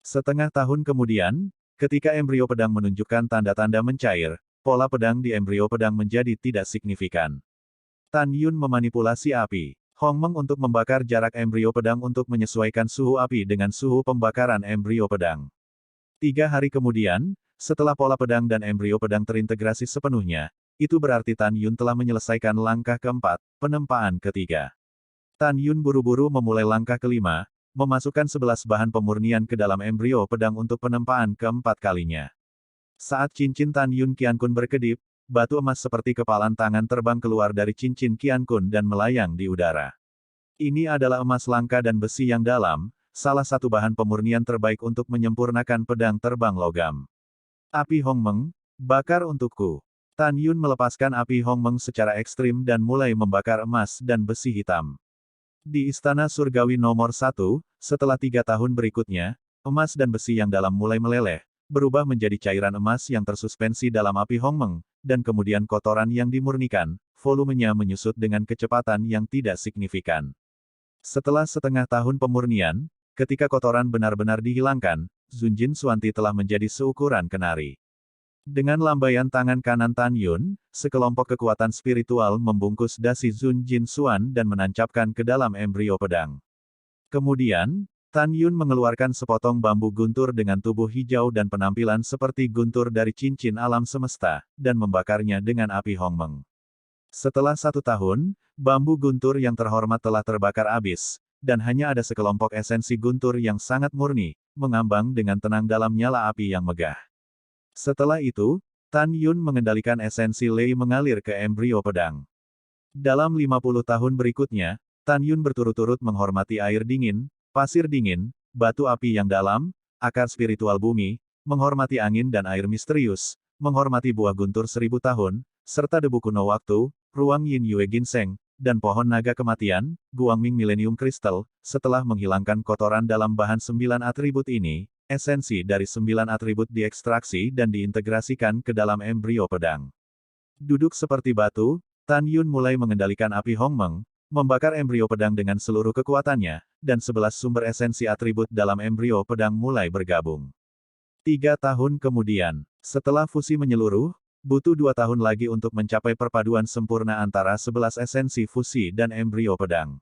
Setengah tahun kemudian, ketika embrio pedang menunjukkan tanda-tanda mencair, pola pedang di embrio pedang menjadi tidak signifikan. Tan Yun memanipulasi api Hongmeng untuk membakar jarak embrio pedang untuk menyesuaikan suhu api dengan suhu pembakaran embrio pedang. 3 hari kemudian, setelah pola pedang dan embrio pedang terintegrasi sepenuhnya, itu berarti Tan Yun telah menyelesaikan langkah keempat, penempaan ketiga. Tan Yun buru-buru memulai langkah kelima, memasukkan 11 bahan pemurnian ke dalam embrio pedang untuk penempaan keempat kalinya. Saat cincin Tan Yun Qiankun berkedip, batu emas seperti kepalan tangan terbang keluar dari cincin Qiankun dan melayang di udara. Ini adalah emas langka dan besi yang dalam, salah satu bahan pemurnian terbaik untuk menyempurnakan pedang terbang logam. Api Hongmeng, bakar untukku. Tan Yun melepaskan api Hongmeng secara ekstrim dan mulai membakar emas dan besi hitam. Di Istana Surgawi nomor 1, setelah 3 tahun berikutnya, emas dan besi yang dalam mulai meleleh, berubah menjadi cairan emas yang tersuspensi dalam api Hongmeng, dan kemudian kotoran yang dimurnikan, volumenya menyusut dengan kecepatan yang tidak signifikan. Setelah setengah tahun pemurnian, ketika kotoran benar-benar dihilangkan, Zunjin Suanti telah menjadi seukuran kenari. Dengan lambaian tangan kanan Tan Yun, sekelompok kekuatan spiritual membungkus dasi Zunjin Suan dan menancapkan ke dalam embrio pedang. Kemudian, Tan Yun mengeluarkan sepotong bambu guntur dengan tubuh hijau dan penampilan seperti guntur dari cincin alam semesta, dan membakarnya dengan api Hongmeng. Setelah 1 tahun, bambu guntur yang terhormat telah terbakar habis, dan hanya ada sekelompok esensi guntur yang sangat murni, mengambang dengan tenang dalam nyala api yang megah. Setelah itu, Tan Yun mengendalikan esensi Lei mengalir ke embrio pedang. Dalam 50 tahun berikutnya, Tan Yun berturut-turut menghormati air dingin, pasir dingin, batu api yang dalam, akar spiritual bumi, menghormati angin dan air misterius, menghormati buah guntur 1000 tahun, serta debu kuno waktu, ruang Yin Yue Ginseng, dan pohon naga kematian, Guangming Millennium Crystal. Setelah menghilangkan kotoran dalam bahan 9 atribut ini, esensi dari 9 atribut diekstraksi dan diintegrasikan ke dalam embrio pedang. Duduk seperti batu, Tan Yun mulai mengendalikan api Hongmeng, membakar embrio pedang dengan seluruh kekuatannya, dan 11 sumber esensi atribut dalam embrio pedang mulai bergabung. 3 tahun kemudian, setelah fusi menyeluruh, butuh 2 tahun lagi untuk mencapai perpaduan sempurna antara 11 esensi fusi dan embrio pedang.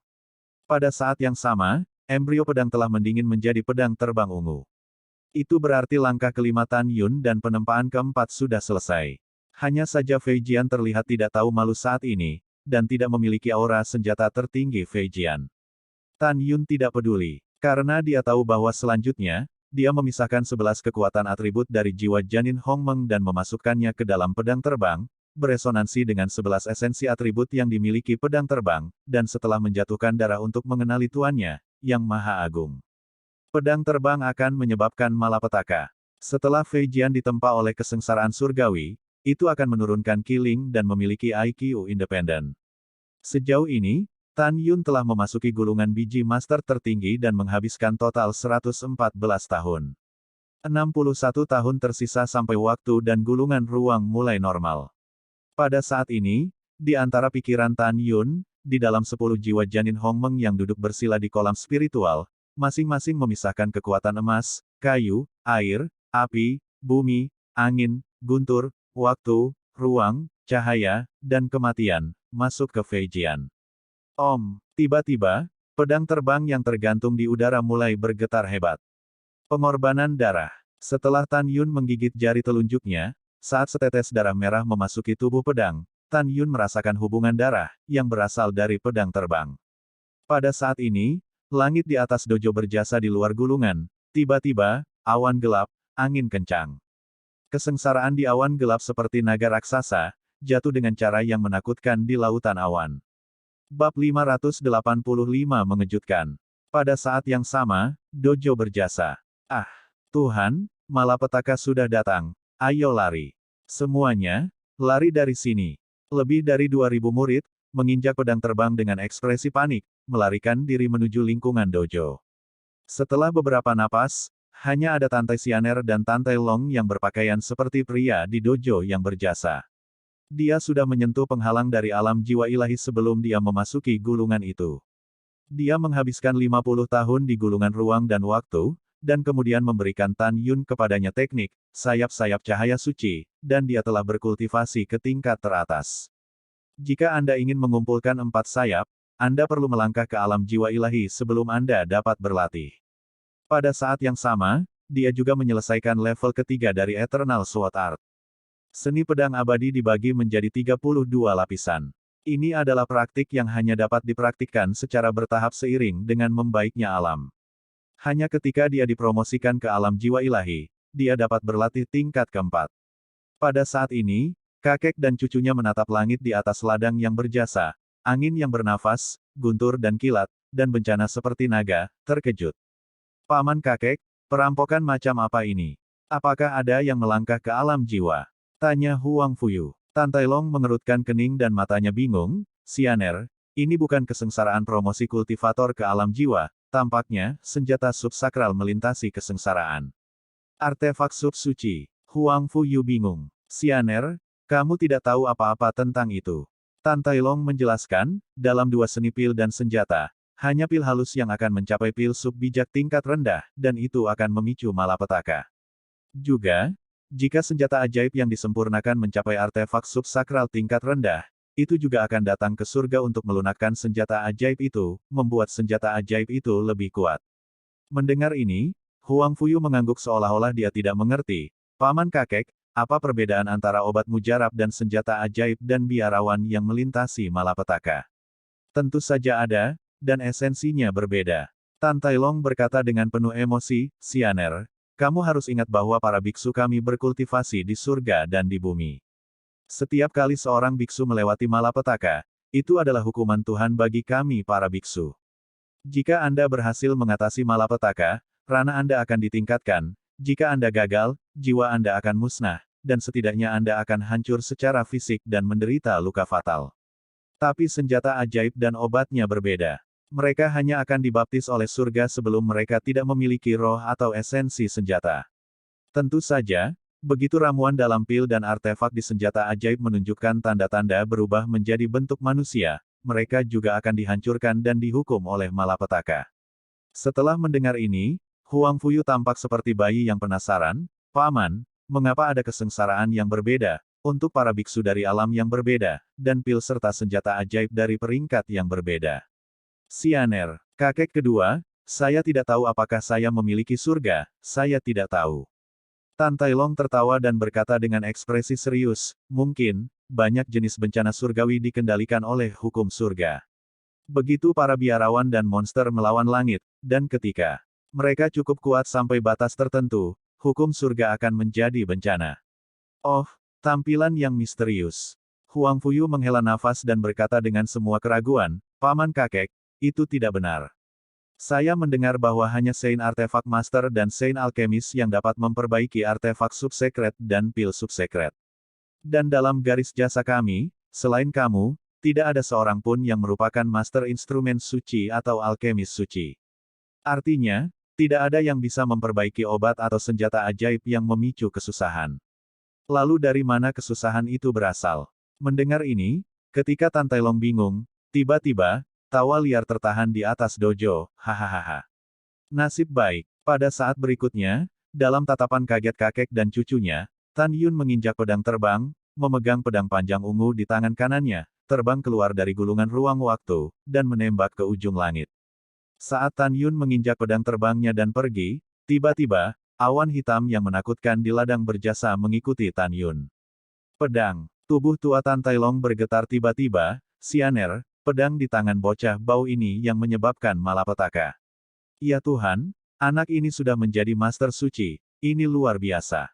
Pada saat yang sama, embrio pedang telah mendingin menjadi pedang terbang ungu. Itu berarti langkah kelima Tan Yun dan penempaan keempat sudah selesai. Hanya saja Fei Jian terlihat tidak tahu malu saat ini, dan tidak memiliki aura senjata tertinggi Fei Jian. Tan Yun tidak peduli, karena dia tahu bahwa selanjutnya, dia memisahkan 11 kekuatan atribut dari jiwa janin Hongmeng dan memasukkannya ke dalam pedang terbang, beresonansi dengan 11 esensi atribut yang dimiliki pedang terbang, dan setelah menjatuhkan darah untuk mengenali tuannya, yang Maha Agung. Pedang terbang akan menyebabkan malapetaka. Setelah Fei Jian ditempa oleh kesengsaraan surgawi, itu akan menurunkan Qing dan memiliki IQ independen. Sejauh ini, Tan Yun telah memasuki gulungan biji master tertinggi dan menghabiskan total 114 tahun. 61 tahun tersisa sampai waktu dan gulungan ruang mulai normal. Pada saat ini, di antara pikiran Tan Yun, di dalam 10 jiwa janin Hongmeng yang duduk bersila di kolam spiritual, masing-masing memisahkan kekuatan emas, kayu, air, api, bumi, angin, guntur, waktu, ruang, cahaya, dan kematian, masuk ke Fei Jian. Tiba-tiba, pedang terbang yang tergantung di udara mulai bergetar hebat. Pengorbanan darah. Setelah Tan Yun menggigit jari telunjuknya, saat setetes darah merah memasuki tubuh pedang, Tan Yun merasakan hubungan darah, yang berasal dari pedang terbang. Pada saat ini, langit di atas dojo berjasa di luar gulungan, tiba-tiba, awan gelap, angin kencang. Kesengsaraan di awan gelap seperti naga raksasa, jatuh dengan cara yang menakutkan di lautan awan. Bab 585 mengejutkan. Pada saat yang sama, dojo berjasa. Ah, Tuhan, malapetaka sudah datang, ayo lari. Semuanya, lari dari sini. Lebih dari 2000 murid, menginjak pedang terbang dengan ekspresi panik, melarikan diri menuju lingkungan dojo. Setelah beberapa napas, hanya ada Tantai Xianer dan Tantai Long yang berpakaian seperti pria di dojo yang berjasa. Dia sudah menyentuh penghalang dari alam jiwa ilahi sebelum dia memasuki gulungan itu. Dia menghabiskan 50 tahun di gulungan ruang dan waktu, dan kemudian memberikan Tan Yun kepadanya teknik, sayap-sayap cahaya suci, dan dia telah berkultivasi ke tingkat teratas. Jika Anda ingin mengumpulkan 4 sayap, Anda perlu melangkah ke alam jiwa ilahi sebelum Anda dapat berlatih. Pada saat yang sama, dia juga menyelesaikan level ketiga dari Eternal Sword Art. Seni pedang abadi dibagi menjadi 32 lapisan. Ini adalah praktik yang hanya dapat dipraktikkan secara bertahap seiring dengan membaiknya alam. Hanya ketika dia dipromosikan ke alam jiwa ilahi, dia dapat berlatih tingkat keempat. Pada saat ini, kakek dan cucunya menatap langit di atas ladang yang berjasa, angin yang bernafas, guntur dan kilat, dan bencana seperti naga, terkejut. Paman kakek, perampokan macam apa ini? Apakah ada yang melangkah ke alam jiwa? Tanya Huang Fuyu. Tantai Long mengerutkan kening dan matanya bingung. Xianer, ini bukan kesengsaraan promosi kultivator ke alam jiwa, tampaknya, senjata subsakral melintasi kesengsaraan. Artefak sub-suci. Huang Fuyu bingung. Xianer, kamu tidak tahu apa-apa tentang itu. Tantai Long menjelaskan, dalam dua seni pil dan senjata, hanya pil halus yang akan mencapai pil sub-bijak tingkat rendah, dan itu akan memicu malapetaka. Juga, jika senjata ajaib yang disempurnakan mencapai artefak subsakral tingkat rendah, itu juga akan datang ke surga untuk melunakkan senjata ajaib itu, membuat senjata ajaib itu lebih kuat. Mendengar ini, Huang Fuyu mengangguk seolah-olah dia tidak mengerti. Paman kakek, apa perbedaan antara obat mujarab dan senjata ajaib dan biarawan yang melintasi malapetaka? Tentu saja ada, dan esensinya berbeda. Tan Tai Long berkata dengan penuh emosi, Xianer, kamu harus ingat bahwa para biksu kami berkultivasi di surga dan di bumi. Setiap kali seorang biksu melewati malapetaka, itu adalah hukuman Tuhan bagi kami para biksu. Jika Anda berhasil mengatasi malapetaka, rana Anda akan ditingkatkan, jika Anda gagal, jiwa Anda akan musnah, dan setidaknya Anda akan hancur secara fisik dan menderita luka fatal. Tapi senjata ajaib dan obatnya berbeda. Mereka hanya akan dibaptis oleh surga sebelum mereka tidak memiliki roh atau esensi senjata. Tentu saja, begitu ramuan dalam pil dan artefak di senjata ajaib menunjukkan tanda-tanda berubah menjadi bentuk manusia, mereka juga akan dihancurkan dan dihukum oleh malapetaka. Setelah mendengar ini, Huang Fuyu tampak seperti bayi yang penasaran, Paman, mengapa ada kesengsaraan yang berbeda, untuk para biksu dari alam yang berbeda, dan pil serta senjata ajaib dari peringkat yang berbeda? Xianer, kakek kedua, saya tidak tahu apakah saya memiliki surga, saya tidak tahu. Tan Tai Long tertawa dan berkata dengan ekspresi serius, mungkin, banyak jenis bencana surgawi dikendalikan oleh hukum surga. Begitu para biarawan dan monster melawan langit, dan ketika mereka cukup kuat sampai batas tertentu, hukum surga akan menjadi bencana. Oh, tampilan yang misterius. Huang Fuyu menghela nafas dan berkata dengan semua keraguan, Paman kakek, itu tidak benar. Saya mendengar bahwa hanya Saint Artifact Master dan Saint Alchemist yang dapat memperbaiki artefak subsekret dan pil subsekret. Dan dalam garis jasa kami, selain kamu, tidak ada seorang pun yang merupakan Master Instrumen Suci atau Alkemis Suci. Artinya, tidak ada yang bisa memperbaiki obat atau senjata ajaib yang memicu kesusahan. Lalu dari mana kesusahan itu berasal? Mendengar ini, ketika Tan Tai Long bingung, tiba-tiba, tawa liar tertahan di atas dojo, hahaha. Nasib baik, pada saat berikutnya, dalam tatapan kaget kakek dan cucunya, Tan Yun menginjak pedang terbang, memegang pedang panjang ungu di tangan kanannya, terbang keluar dari gulungan ruang waktu, dan menembak ke ujung langit. Saat Tan Yun menginjak pedang terbangnya dan pergi, tiba-tiba, awan hitam yang menakutkan di ladang berjasa mengikuti Tan Yun. Pedang, tubuh tua Tan Tai Long bergetar tiba-tiba, Sianer, pedang di tangan bocah bau ini yang menyebabkan malapetaka. Ya Tuhan, anak ini sudah menjadi Master Suci, ini luar biasa.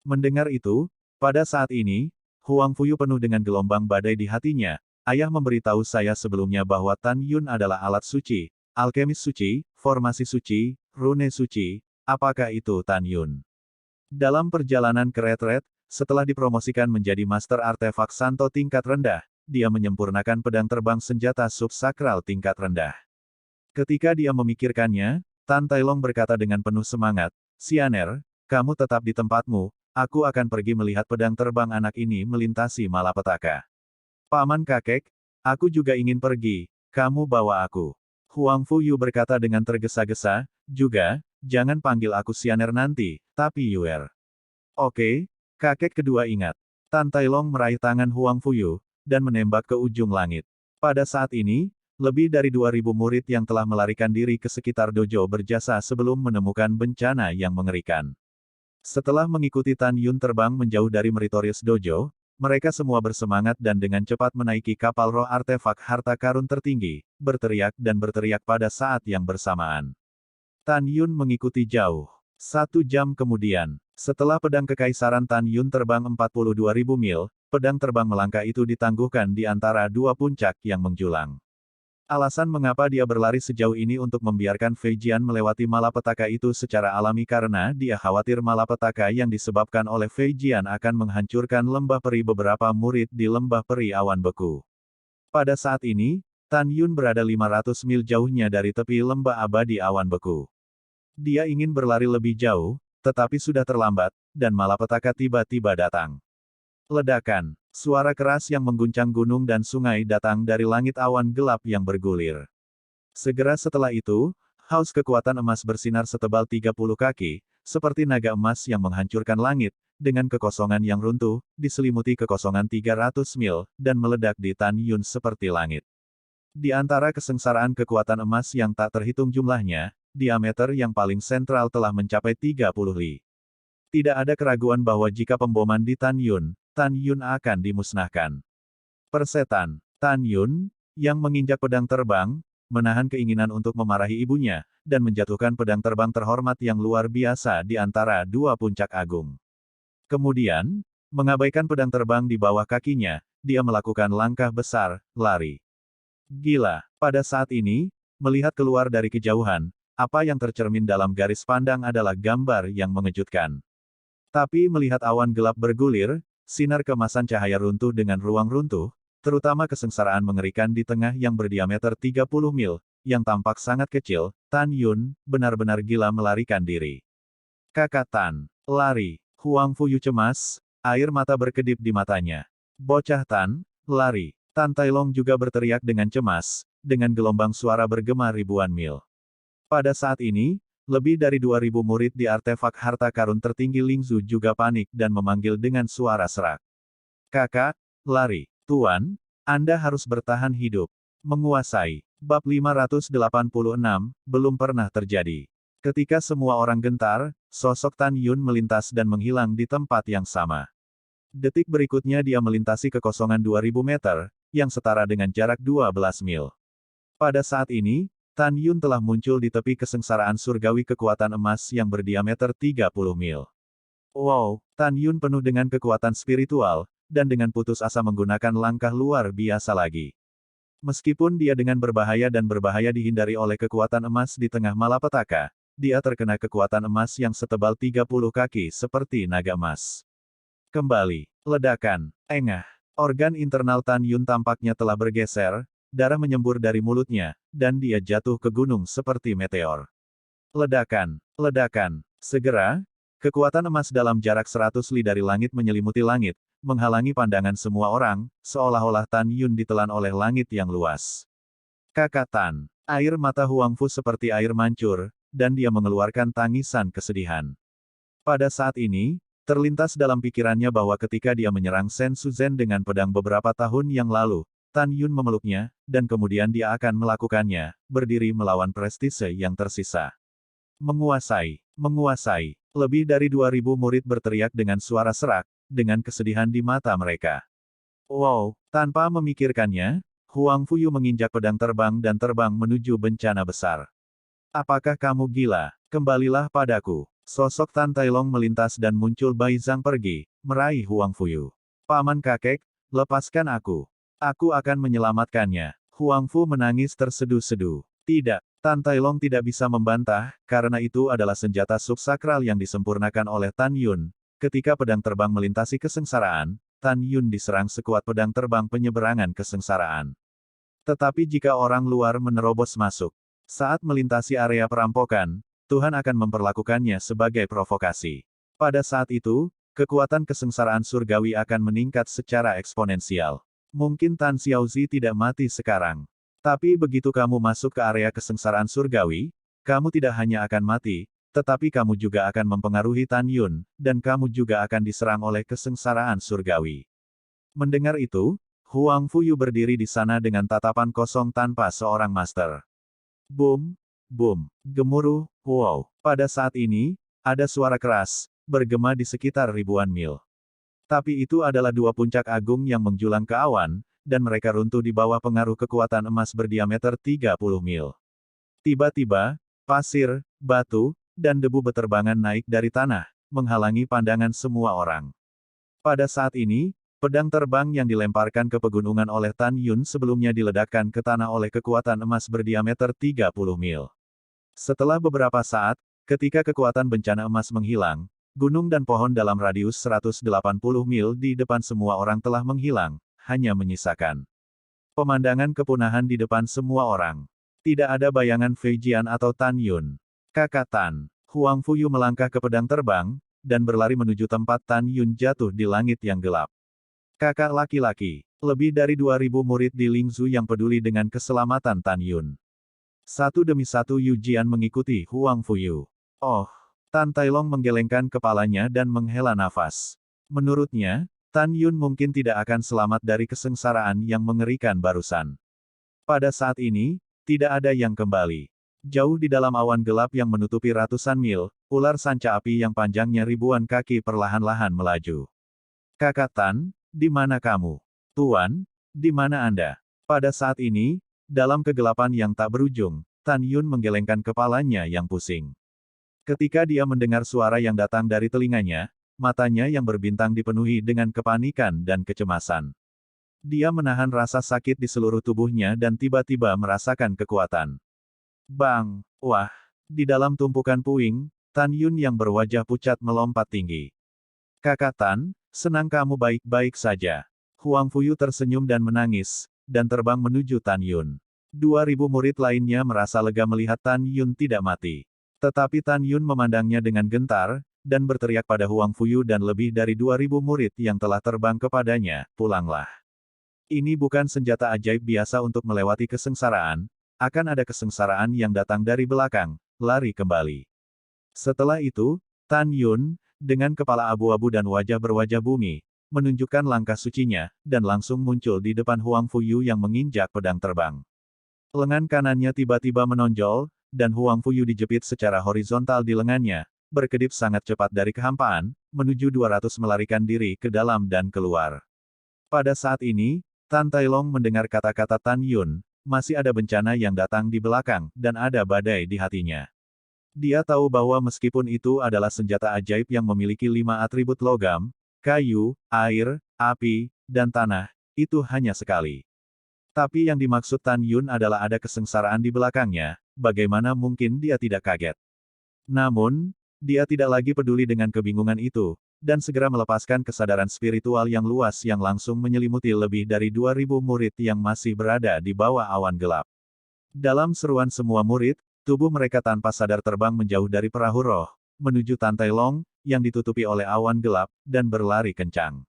Mendengar itu, pada saat ini, Huang Fuyu penuh dengan gelombang badai di hatinya. Ayah memberitahu saya sebelumnya bahwa Tan Yun adalah alat suci, alkemis suci, formasi suci, rune suci. Apakah itu Tan Yun? Dalam perjalanan ke retret, setelah dipromosikan menjadi Master Artefak Santo tingkat rendah, dia menyempurnakan pedang terbang senjata subsakral tingkat rendah. Ketika dia memikirkannya, Tan Tai Long berkata dengan penuh semangat, Sianer, kamu tetap di tempatmu, aku akan pergi melihat pedang terbang anak ini melintasi malapetaka. Paman kakek, aku juga ingin pergi, kamu bawa aku. Huang Fuyu berkata dengan tergesa-gesa, juga, jangan panggil aku Sianer nanti, tapi Yuer. Oke, kakek kedua ingat. Tan Tai Long meraih tangan Huang Fuyu, dan menembak ke ujung langit. Pada saat ini, lebih dari 2.000 murid yang telah melarikan diri ke sekitar dojo berjasa sebelum menemukan bencana yang mengerikan. Setelah mengikuti Tan Yun terbang menjauh dari Meritorious Dojo, mereka semua bersemangat dan dengan cepat menaiki kapal roh artefak harta karun tertinggi, berteriak dan berteriak pada saat yang bersamaan. Tan Yun mengikuti jauh. 1 jam kemudian, setelah pedang kekaisaran Tan Yun terbang 42.000 mil, pedang terbang melangkah itu ditangguhkan di antara dua puncak yang menjulang. Alasan mengapa dia berlari sejauh ini untuk membiarkan Fei Jian melewati malapetaka itu secara alami karena dia khawatir malapetaka yang disebabkan oleh Fei Jian akan menghancurkan lembah peri beberapa murid di lembah peri awan beku. Pada saat ini, Tan Yun berada 500 mil jauhnya dari tepi lembah abadi awan beku. Dia ingin berlari lebih jauh, tetapi sudah terlambat, dan malapetaka tiba-tiba datang. Ledakan, suara keras yang mengguncang gunung dan sungai datang dari langit awan gelap yang bergulir. Segera setelah itu, haus kekuatan emas bersinar setebal 30 kaki, seperti naga emas yang menghancurkan langit, dengan kekosongan yang runtuh, diselimuti kekosongan 300 mil, dan meledak di Tan Yun seperti langit. Di antara kesengsaraan kekuatan emas yang tak terhitung jumlahnya, diameter yang paling sentral telah mencapai 30 li. Tidak ada keraguan bahwa jika pemboman di Tan Yun akan dimusnahkan. Persetan, Tan Yun, yang menginjak pedang terbang, menahan keinginan untuk memarahi ibunya, dan menjatuhkan pedang terbang terhormat yang luar biasa di antara dua puncak agung. Kemudian, mengabaikan pedang terbang di bawah kakinya, dia melakukan langkah besar, lari. Gila, pada saat ini, melihat keluar dari kejauhan, apa yang tercermin dalam garis pandang adalah gambar yang mengejutkan. Tapi melihat awan gelap bergulir, sinar kemasan cahaya runtuh dengan ruang runtuh, terutama kesengsaraan mengerikan di tengah yang berdiameter 30 mil, yang tampak sangat kecil, Tan Yun, benar-benar gila melarikan diri. Kakak Tan, lari. Huang Fuyu cemas, air mata berkedip di matanya. Bocah Tan, lari. Tan Tai Long juga berteriak dengan cemas, dengan gelombang suara bergema ribuan mil. Pada saat ini, lebih dari 2.000 murid di artefak harta karun tertinggi Lingzu juga panik dan memanggil dengan suara serak. Kakak, lari. Tuan, Anda harus bertahan hidup. Menguasai. Bab 586, belum pernah terjadi. Ketika semua orang gentar, sosok Tan Yun melintas dan menghilang di tempat yang sama. Detik berikutnya dia melintasi kekosongan 2.000 meter, yang setara dengan jarak 12 mil. Pada saat ini, Tan Yun telah muncul di tepi kesengsaraan surgawi kekuatan emas yang berdiameter 30 mil. Wow, Tan Yun penuh dengan kekuatan spiritual, dan dengan putus asa menggunakan langkah luar biasa lagi. Meskipun dia dengan berbahaya dan berbahaya dihindari oleh kekuatan emas di tengah malapetaka, dia terkena kekuatan emas yang setebal 30 kaki seperti naga emas. Kembali. Ledakan. Engah. Organ internal Tan Yun tampaknya telah bergeser, darah menyembur dari mulutnya, dan dia jatuh ke gunung seperti meteor. Ledakan. Ledakan. Segera, kekuatan emas dalam jarak 100 li dari langit menyelimuti langit, menghalangi pandangan semua orang, seolah-olah Tan Yun ditelan oleh langit yang luas. Kakatan. Air mata Huang Fu seperti air mancur, dan dia mengeluarkan tangisan kesedihan. Pada saat ini, terlintas dalam pikirannya bahwa ketika dia menyerang Sen Suzhen dengan pedang beberapa tahun yang lalu, Tan Yun memeluknya, dan kemudian dia akan melakukannya, berdiri melawan prestise yang tersisa. Menguasai. Menguasai. Lebih dari 2000 murid berteriak dengan suara serak, dengan kesedihan di mata mereka. Wow, tanpa memikirkannya, Huang Fuyu menginjak pedang terbang dan terbang menuju bencana besar. Apakah kamu gila? Kembalilah padaku. Sosok Tan Tailong melintas dan muncul Bai Zhang pergi, meraih Huang Fuyu. Paman kakek, lepaskan aku. Aku akan menyelamatkannya. Huang Fu menangis terseduh-seduh. Tidak, Tan Tailong tidak bisa membantah, karena itu adalah senjata subsakral yang disempurnakan oleh Tan Yun. Ketika pedang terbang melintasi kesengsaraan, Tan Yun diserang sekuat pedang terbang penyeberangan kesengsaraan. Tetapi jika orang luar menerobos masuk, saat melintasi area perampokan, Tuhan akan memperlakukannya sebagai provokasi. Pada saat itu, kekuatan kesengsaraan surgawi akan meningkat secara eksponensial. Mungkin Tan Xiaozi tidak mati sekarang. Tapi begitu kamu masuk ke area kesengsaraan surgawi, kamu tidak hanya akan mati, tetapi kamu juga akan mempengaruhi Tan Yun, dan kamu juga akan diserang oleh kesengsaraan surgawi. Mendengar itu, Huang Fuyu berdiri di sana dengan tatapan kosong tanpa seorang master. Boom, boom, gemuruh, wow. Pada saat ini, ada suara keras, bergema di sekitar ribuan mil. Tapi itu adalah dua puncak agung yang menjulang ke awan, dan mereka runtuh di bawah pengaruh kekuatan emas berdiameter 30 mil. Tiba-tiba, pasir, batu, dan debu beterbangan naik dari tanah, menghalangi pandangan semua orang. Pada saat ini, pedang terbang yang dilemparkan ke pegunungan oleh Tan Yun sebelumnya diledakkan ke tanah oleh kekuatan emas berdiameter 30 mil. Setelah beberapa saat, ketika kekuatan bencana emas menghilang, gunung dan pohon dalam radius 180 mil di depan semua orang telah menghilang, hanya menyisakan pemandangan kepunahan di depan semua orang. Tidak ada bayangan Fei Jian atau Tan Yun. Kakatan. Huang Fuyu melangkah ke pedang terbang, dan berlari menuju tempat Tan Yun jatuh di langit yang gelap. Kakak laki-laki. Lebih dari 2000 murid di Lingzhu yang peduli dengan keselamatan Tan Yun. Satu demi satu Yu Jian mengikuti Huang Fuyu. Oh, Tan Tailong menggelengkan kepalanya dan menghela nafas. Menurutnya, Tan Yun mungkin tidak akan selamat dari kesengsaraan yang mengerikan barusan. Pada saat ini, tidak ada yang kembali. Jauh di dalam awan gelap yang menutupi ratusan mil, ular sanca api yang panjangnya ribuan kaki perlahan-lahan melaju. Kakak Tan, di mana kamu? Tuan, di mana Anda? Pada saat ini, dalam kegelapan yang tak berujung, Tan Yun menggelengkan kepalanya yang pusing. Ketika dia mendengar suara yang datang dari telinganya, matanya yang berbintang dipenuhi dengan kepanikan dan kecemasan. Dia menahan rasa sakit di seluruh tubuhnya dan tiba-tiba merasakan kekuatan. Bang! Wah! Di dalam tumpukan puing, Tan Yun yang berwajah pucat melompat tinggi. Kakak Tan, senang kamu baik-baik saja. Huang Fuyu tersenyum dan menangis, dan terbang menuju Tan Yun. 2000 murid lainnya merasa lega melihat Tan Yun tidak mati. Tetapi Tan Yun memandangnya dengan gentar, dan berteriak pada Huang Fuyu dan lebih dari 2000 murid yang telah terbang kepadanya, pulanglah. Ini bukan senjata ajaib biasa untuk melewati kesengsaraan, akan ada kesengsaraan yang datang dari belakang, lari kembali. Setelah itu, Tan Yun, dengan kepala abu-abu dan wajah berwajah bumi, menunjukkan langkah sucinya, dan langsung muncul di depan Huang Fuyu yang menginjak pedang terbang. Lengan kanannya tiba-tiba menonjol, dan Huang Fuyu dijepit secara horizontal di lengannya, berkedip sangat cepat dari kehampaan, menuju 200 melarikan diri ke dalam dan keluar. Pada saat ini, Tan Tailong mendengar kata-kata Tan Yun, masih ada bencana yang datang di belakang, dan ada badai di hatinya. Dia tahu bahwa meskipun itu adalah senjata ajaib yang memiliki 5 atribut logam, kayu, air, api, dan tanah, itu hanya sekali. Tapi yang dimaksud Tan Yun adalah ada kesengsaraan di belakangnya, bagaimana mungkin dia tidak kaget. Namun, dia tidak lagi peduli dengan kebingungan itu, dan segera melepaskan kesadaran spiritual yang luas yang langsung menyelimuti lebih dari 2.000 murid yang masih berada di bawah awan gelap. Dalam seruan semua murid, tubuh mereka tanpa sadar terbang menjauh dari perahu roh, menuju Tantai Long, yang ditutupi oleh awan gelap, dan berlari kencang.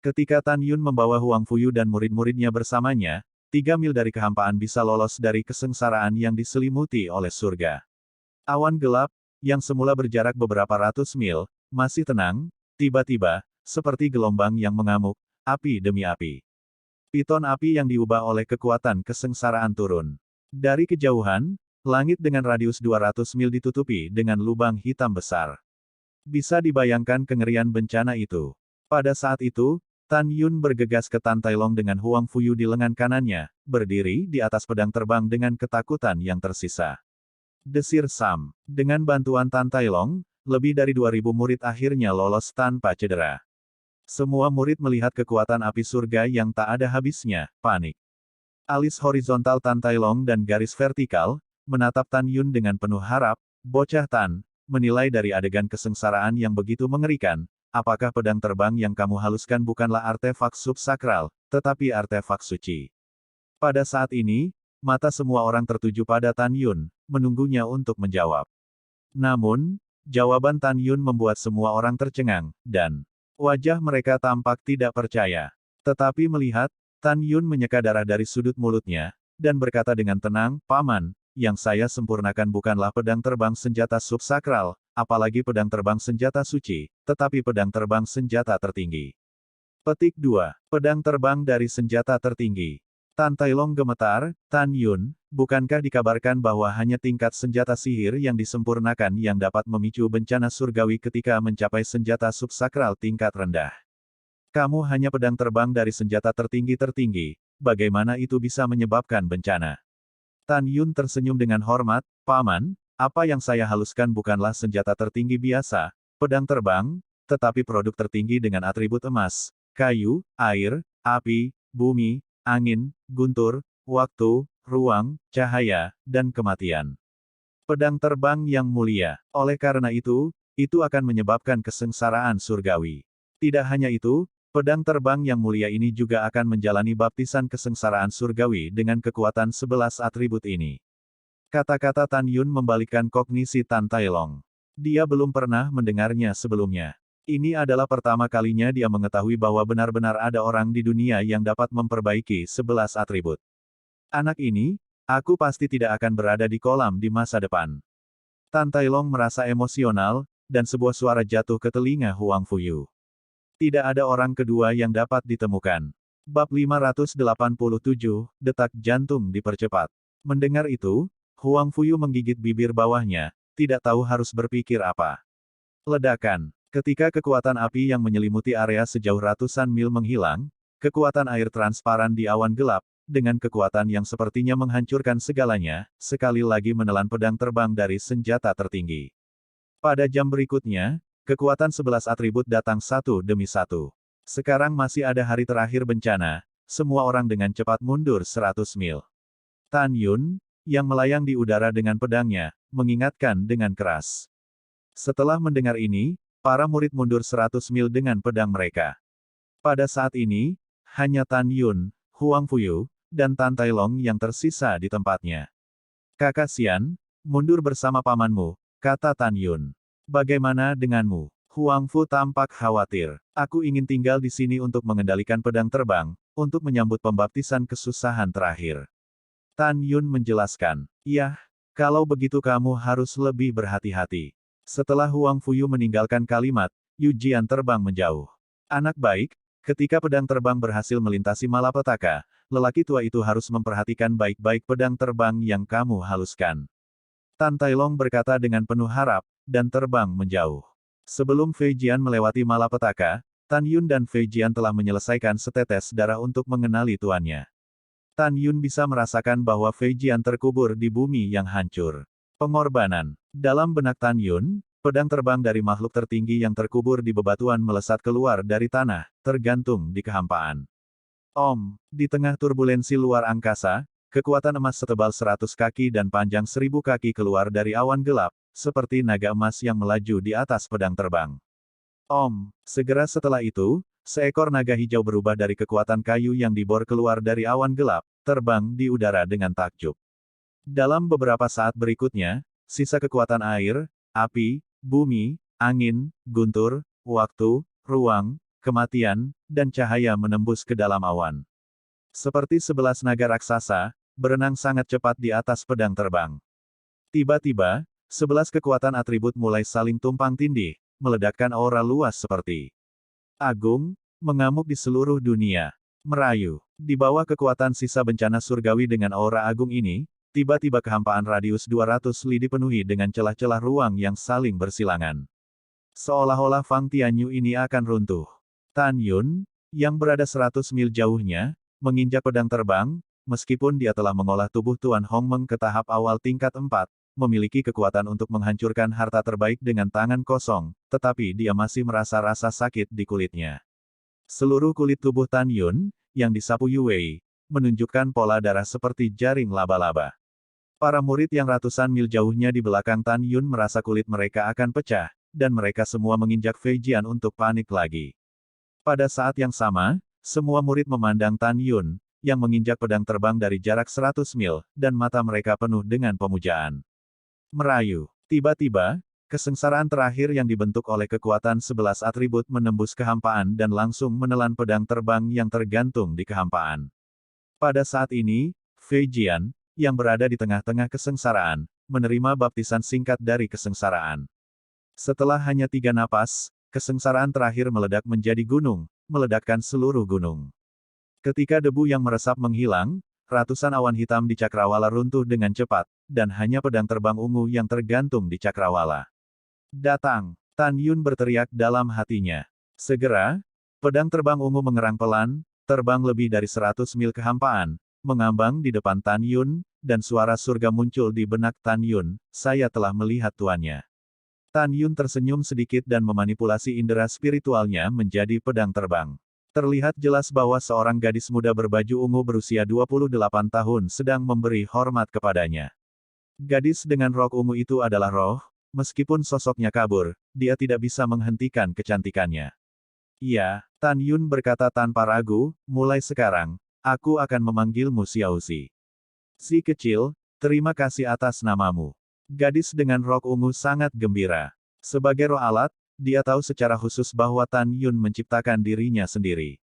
Ketika Tan Yun membawa Huang Fuyu dan murid-muridnya bersamanya, 3 mil dari kehampaan bisa lolos dari kesengsaraan yang diselimuti oleh surga. Awan gelap, yang semula berjarak beberapa ratus mil, masih tenang, tiba-tiba, seperti gelombang yang mengamuk, api demi api. Piton api yang diubah oleh kekuatan kesengsaraan turun. Dari kejauhan, langit dengan radius 200 mil ditutupi dengan lubang hitam besar. Bisa dibayangkan kengerian bencana itu. Pada saat itu, Tan Yun bergegas ke Tantai Long dengan Huang Fuyu di lengan kanannya, berdiri di atas pedang terbang dengan ketakutan yang tersisa. Desir Sam. Dengan bantuan Tantai Long, lebih dari 2.000 murid akhirnya lolos tanpa cedera. Semua murid melihat kekuatan api surga yang tak ada habisnya, panik. Alis horizontal Tantai Long dan garis vertikal, menatap Tan Yun dengan penuh harap, "Bocah Tan, menilai dari adegan kesengsaraan yang begitu mengerikan, apakah pedang terbang yang kamu haluskan bukanlah artefak subsakral, tetapi artefak suci?" Pada saat ini, mata semua orang tertuju pada Tan Yun, menunggunya untuk menjawab. Namun, jawaban Tan Yun membuat semua orang tercengang, dan wajah mereka tampak tidak percaya. Tetapi melihat, Tan Yun menyeka darah dari sudut mulutnya, dan berkata dengan tenang, "Paman, yang saya sempurnakan bukanlah pedang terbang senjata subsakral, apalagi pedang terbang senjata suci, tetapi pedang terbang senjata tertinggi." Petik 2. Pedang terbang dari senjata tertinggi. Tantai Long gemetar, "Tan Yun, bukankah dikabarkan bahwa hanya tingkat senjata sihir yang disempurnakan yang dapat memicu bencana surgawi ketika mencapai senjata subsakral tingkat rendah? Kamu hanya pedang terbang dari senjata tertinggi-tertinggi, bagaimana itu bisa menyebabkan bencana?" Tan Yun tersenyum dengan hormat, "Paman, apa yang saya haluskan bukanlah senjata tertinggi biasa, pedang terbang, tetapi produk tertinggi dengan atribut emas, kayu, air, api, bumi, angin, guntur, waktu, ruang, cahaya, dan kematian. Pedang terbang yang mulia. Oleh karena itu akan menyebabkan kesengsaraan surgawi. Tidak hanya itu, pedang terbang yang mulia ini juga akan menjalani baptisan kesengsaraan surgawi dengan kekuatan 11 atribut ini." Kata-kata Tan Yun membalikkan kognisi Tantai Long. Dia belum pernah mendengarnya sebelumnya. Ini adalah pertama kalinya dia mengetahui bahwa benar-benar ada orang di dunia yang dapat memperbaiki 11 atribut. "Anak ini, aku pasti tidak akan berada di kolam di masa depan." Tantai Long merasa emosional, dan sebuah suara jatuh ke telinga Huang Fuyu. Tidak ada orang kedua yang dapat ditemukan. Bab 587, detak jantung dipercepat. Mendengar itu, Huang Fuyu menggigit bibir bawahnya, tidak tahu harus berpikir apa. Ledakan. Ketika kekuatan api yang menyelimuti area sejauh ratusan mil menghilang, kekuatan air transparan di awan gelap, dengan kekuatan yang sepertinya menghancurkan segalanya, sekali lagi menelan pedang terbang dari senjata tertinggi. Pada jam berikutnya, kekuatan 11 atribut datang satu demi satu. Sekarang masih ada hari terakhir bencana, semua orang dengan cepat mundur 100 mil. Tan Yun, yang melayang di udara dengan pedangnya, mengingatkan dengan keras. Setelah mendengar ini, para murid mundur 100 mil dengan pedang mereka. Pada saat ini, hanya Tan Yun, Huang Fuyu, dan Tantai Long yang tersisa di tempatnya. "Kakak Xian, mundur bersama pamanmu," kata Tan Yun. "Bagaimana denganmu?" Huang Fu tampak khawatir. "Aku ingin tinggal di sini untuk mengendalikan pedang terbang, untuk menyambut pembaptisan kesusahan terakhir." Tan Yun menjelaskan. "Yah, kalau begitu kamu harus lebih berhati-hati." Setelah Huang Fuyu meninggalkan kalimat, Yu Jian terbang menjauh. "Anak baik, ketika pedang terbang berhasil melintasi malapetaka, lelaki tua itu harus memperhatikan baik-baik pedang terbang yang kamu haluskan." Tantai Long berkata dengan penuh harap, dan terbang menjauh. Sebelum Fei Jian melewati malapetaka, Tan Yun dan Fei Jian telah menyelesaikan setetes darah untuk mengenali tuannya. Tan Yun bisa merasakan bahwa Fei Jian terkubur di bumi yang hancur. Pengorbanan. Dalam benak Tan Yun, pedang terbang dari makhluk tertinggi yang terkubur di bebatuan melesat keluar dari tanah, tergantung di kehampaan. Di tengah turbulensi luar angkasa, kekuatan emas setebal 100 kaki dan panjang 1000 kaki keluar dari awan gelap, seperti naga emas yang melaju di atas pedang terbang. Segera setelah itu, seekor naga hijau berubah dari kekuatan kayu yang dibor keluar dari awan gelap, terbang di udara dengan takjub. Dalam beberapa saat berikutnya, sisa kekuatan air, api, bumi, angin, guntur, waktu, ruang, kematian, dan cahaya menembus ke dalam awan. Seperti 11 naga raksasa, berenang sangat cepat di atas pedang terbang. Tiba-tiba, 11 kekuatan atribut mulai saling tumpang tindih, meledakkan aura luas seperti agung, mengamuk di seluruh dunia, merayu. Di bawah kekuatan sisa bencana surgawi dengan aura agung ini, tiba-tiba kehampaan radius 200 li dipenuhi dengan celah-celah ruang yang saling bersilangan. Seolah-olah Fang Tianyu ini akan runtuh. Tan Yun, yang berada 100 mil jauhnya, menginjak pedang terbang, meskipun dia telah mengolah tubuh Tuan Hongmeng ke tahap awal tingkat 4, memiliki kekuatan untuk menghancurkan harta terbaik dengan tangan kosong, tetapi dia masih merasa rasa sakit di kulitnya. Seluruh kulit tubuh Tan Yun, yang disapu Yu Wei, menunjukkan pola darah seperti jaring laba-laba. Para murid yang ratusan mil jauhnya di belakang Tan Yun merasa kulit mereka akan pecah, dan mereka semua menginjak Fei Jian untuk panik lagi. Pada saat yang sama, semua murid memandang Tan Yun, yang menginjak pedang terbang dari jarak 100 mil, dan mata mereka penuh dengan pemujaan. Merayu. Tiba-tiba, kesengsaraan terakhir yang dibentuk oleh kekuatan 11 atribut menembus kehampaan dan langsung menelan pedang terbang yang tergantung di kehampaan. Pada saat ini, Fei Jian, yang berada di tengah-tengah kesengsaraan, menerima baptisan singkat dari kesengsaraan. Setelah hanya 3 napas, kesengsaraan terakhir meledak menjadi gunung, meledakkan seluruh gunung. Ketika debu yang meresap menghilang, ratusan awan hitam di cakrawala runtuh dengan cepat, dan hanya pedang terbang ungu yang tergantung di cakrawala. Datang! Tan Yun berteriak dalam hatinya. Segera, pedang terbang ungu mengerang pelan, terbang lebih dari 100 mil kehampaan, mengambang di depan Tan Yun, dan suara surga muncul di benak Tan Yun, saya telah melihat tuannya. Tan Yun tersenyum sedikit dan memanipulasi indera spiritualnya menjadi pedang terbang. Terlihat jelas bahwa seorang gadis muda berbaju ungu berusia 28 tahun sedang memberi hormat kepadanya. Gadis dengan rok ungu itu adalah roh, meskipun sosoknya kabur, dia tidak bisa menghentikan kecantikannya. Iya, Tan Yun berkata tanpa ragu, mulai sekarang, aku akan memanggilmu Xiaozi. Si kecil, terima kasih atas namamu. Gadis dengan rok ungu sangat gembira. Sebagai roh alat, dia tahu secara khusus bahwa Tan Yun menciptakan dirinya sendiri.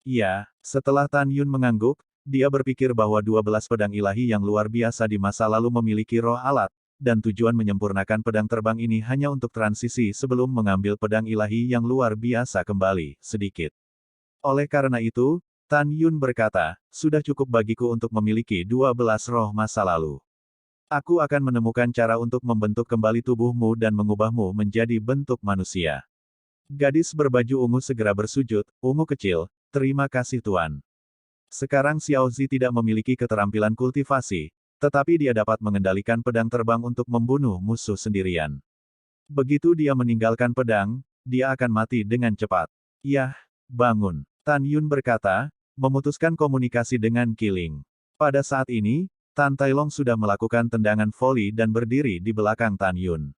Iya, setelah Tan Yun mengangguk, dia berpikir bahwa 12 pedang ilahi yang luar biasa di masa lalu memiliki roh alat, dan tujuan menyempurnakan pedang terbang ini hanya untuk transisi sebelum mengambil pedang ilahi yang luar biasa kembali, sedikit. Oleh karena itu, Tan Yun berkata, sudah cukup bagiku untuk memiliki 12 roh masa lalu. Aku akan menemukan cara untuk membentuk kembali tubuhmu dan mengubahmu menjadi bentuk manusia. Gadis berbaju ungu segera bersujud, ungu kecil, terima kasih Tuan. Sekarang Xiaozi tidak memiliki keterampilan kultivasi, tetapi dia dapat mengendalikan pedang terbang untuk membunuh musuh sendirian. Begitu dia meninggalkan pedang, dia akan mati dengan cepat. Yah, bangun. Tan Yun berkata, memutuskan komunikasi dengan Qiling. Pada saat ini, Tan Tailong sudah melakukan tendangan voli dan berdiri di belakang Tan Yun.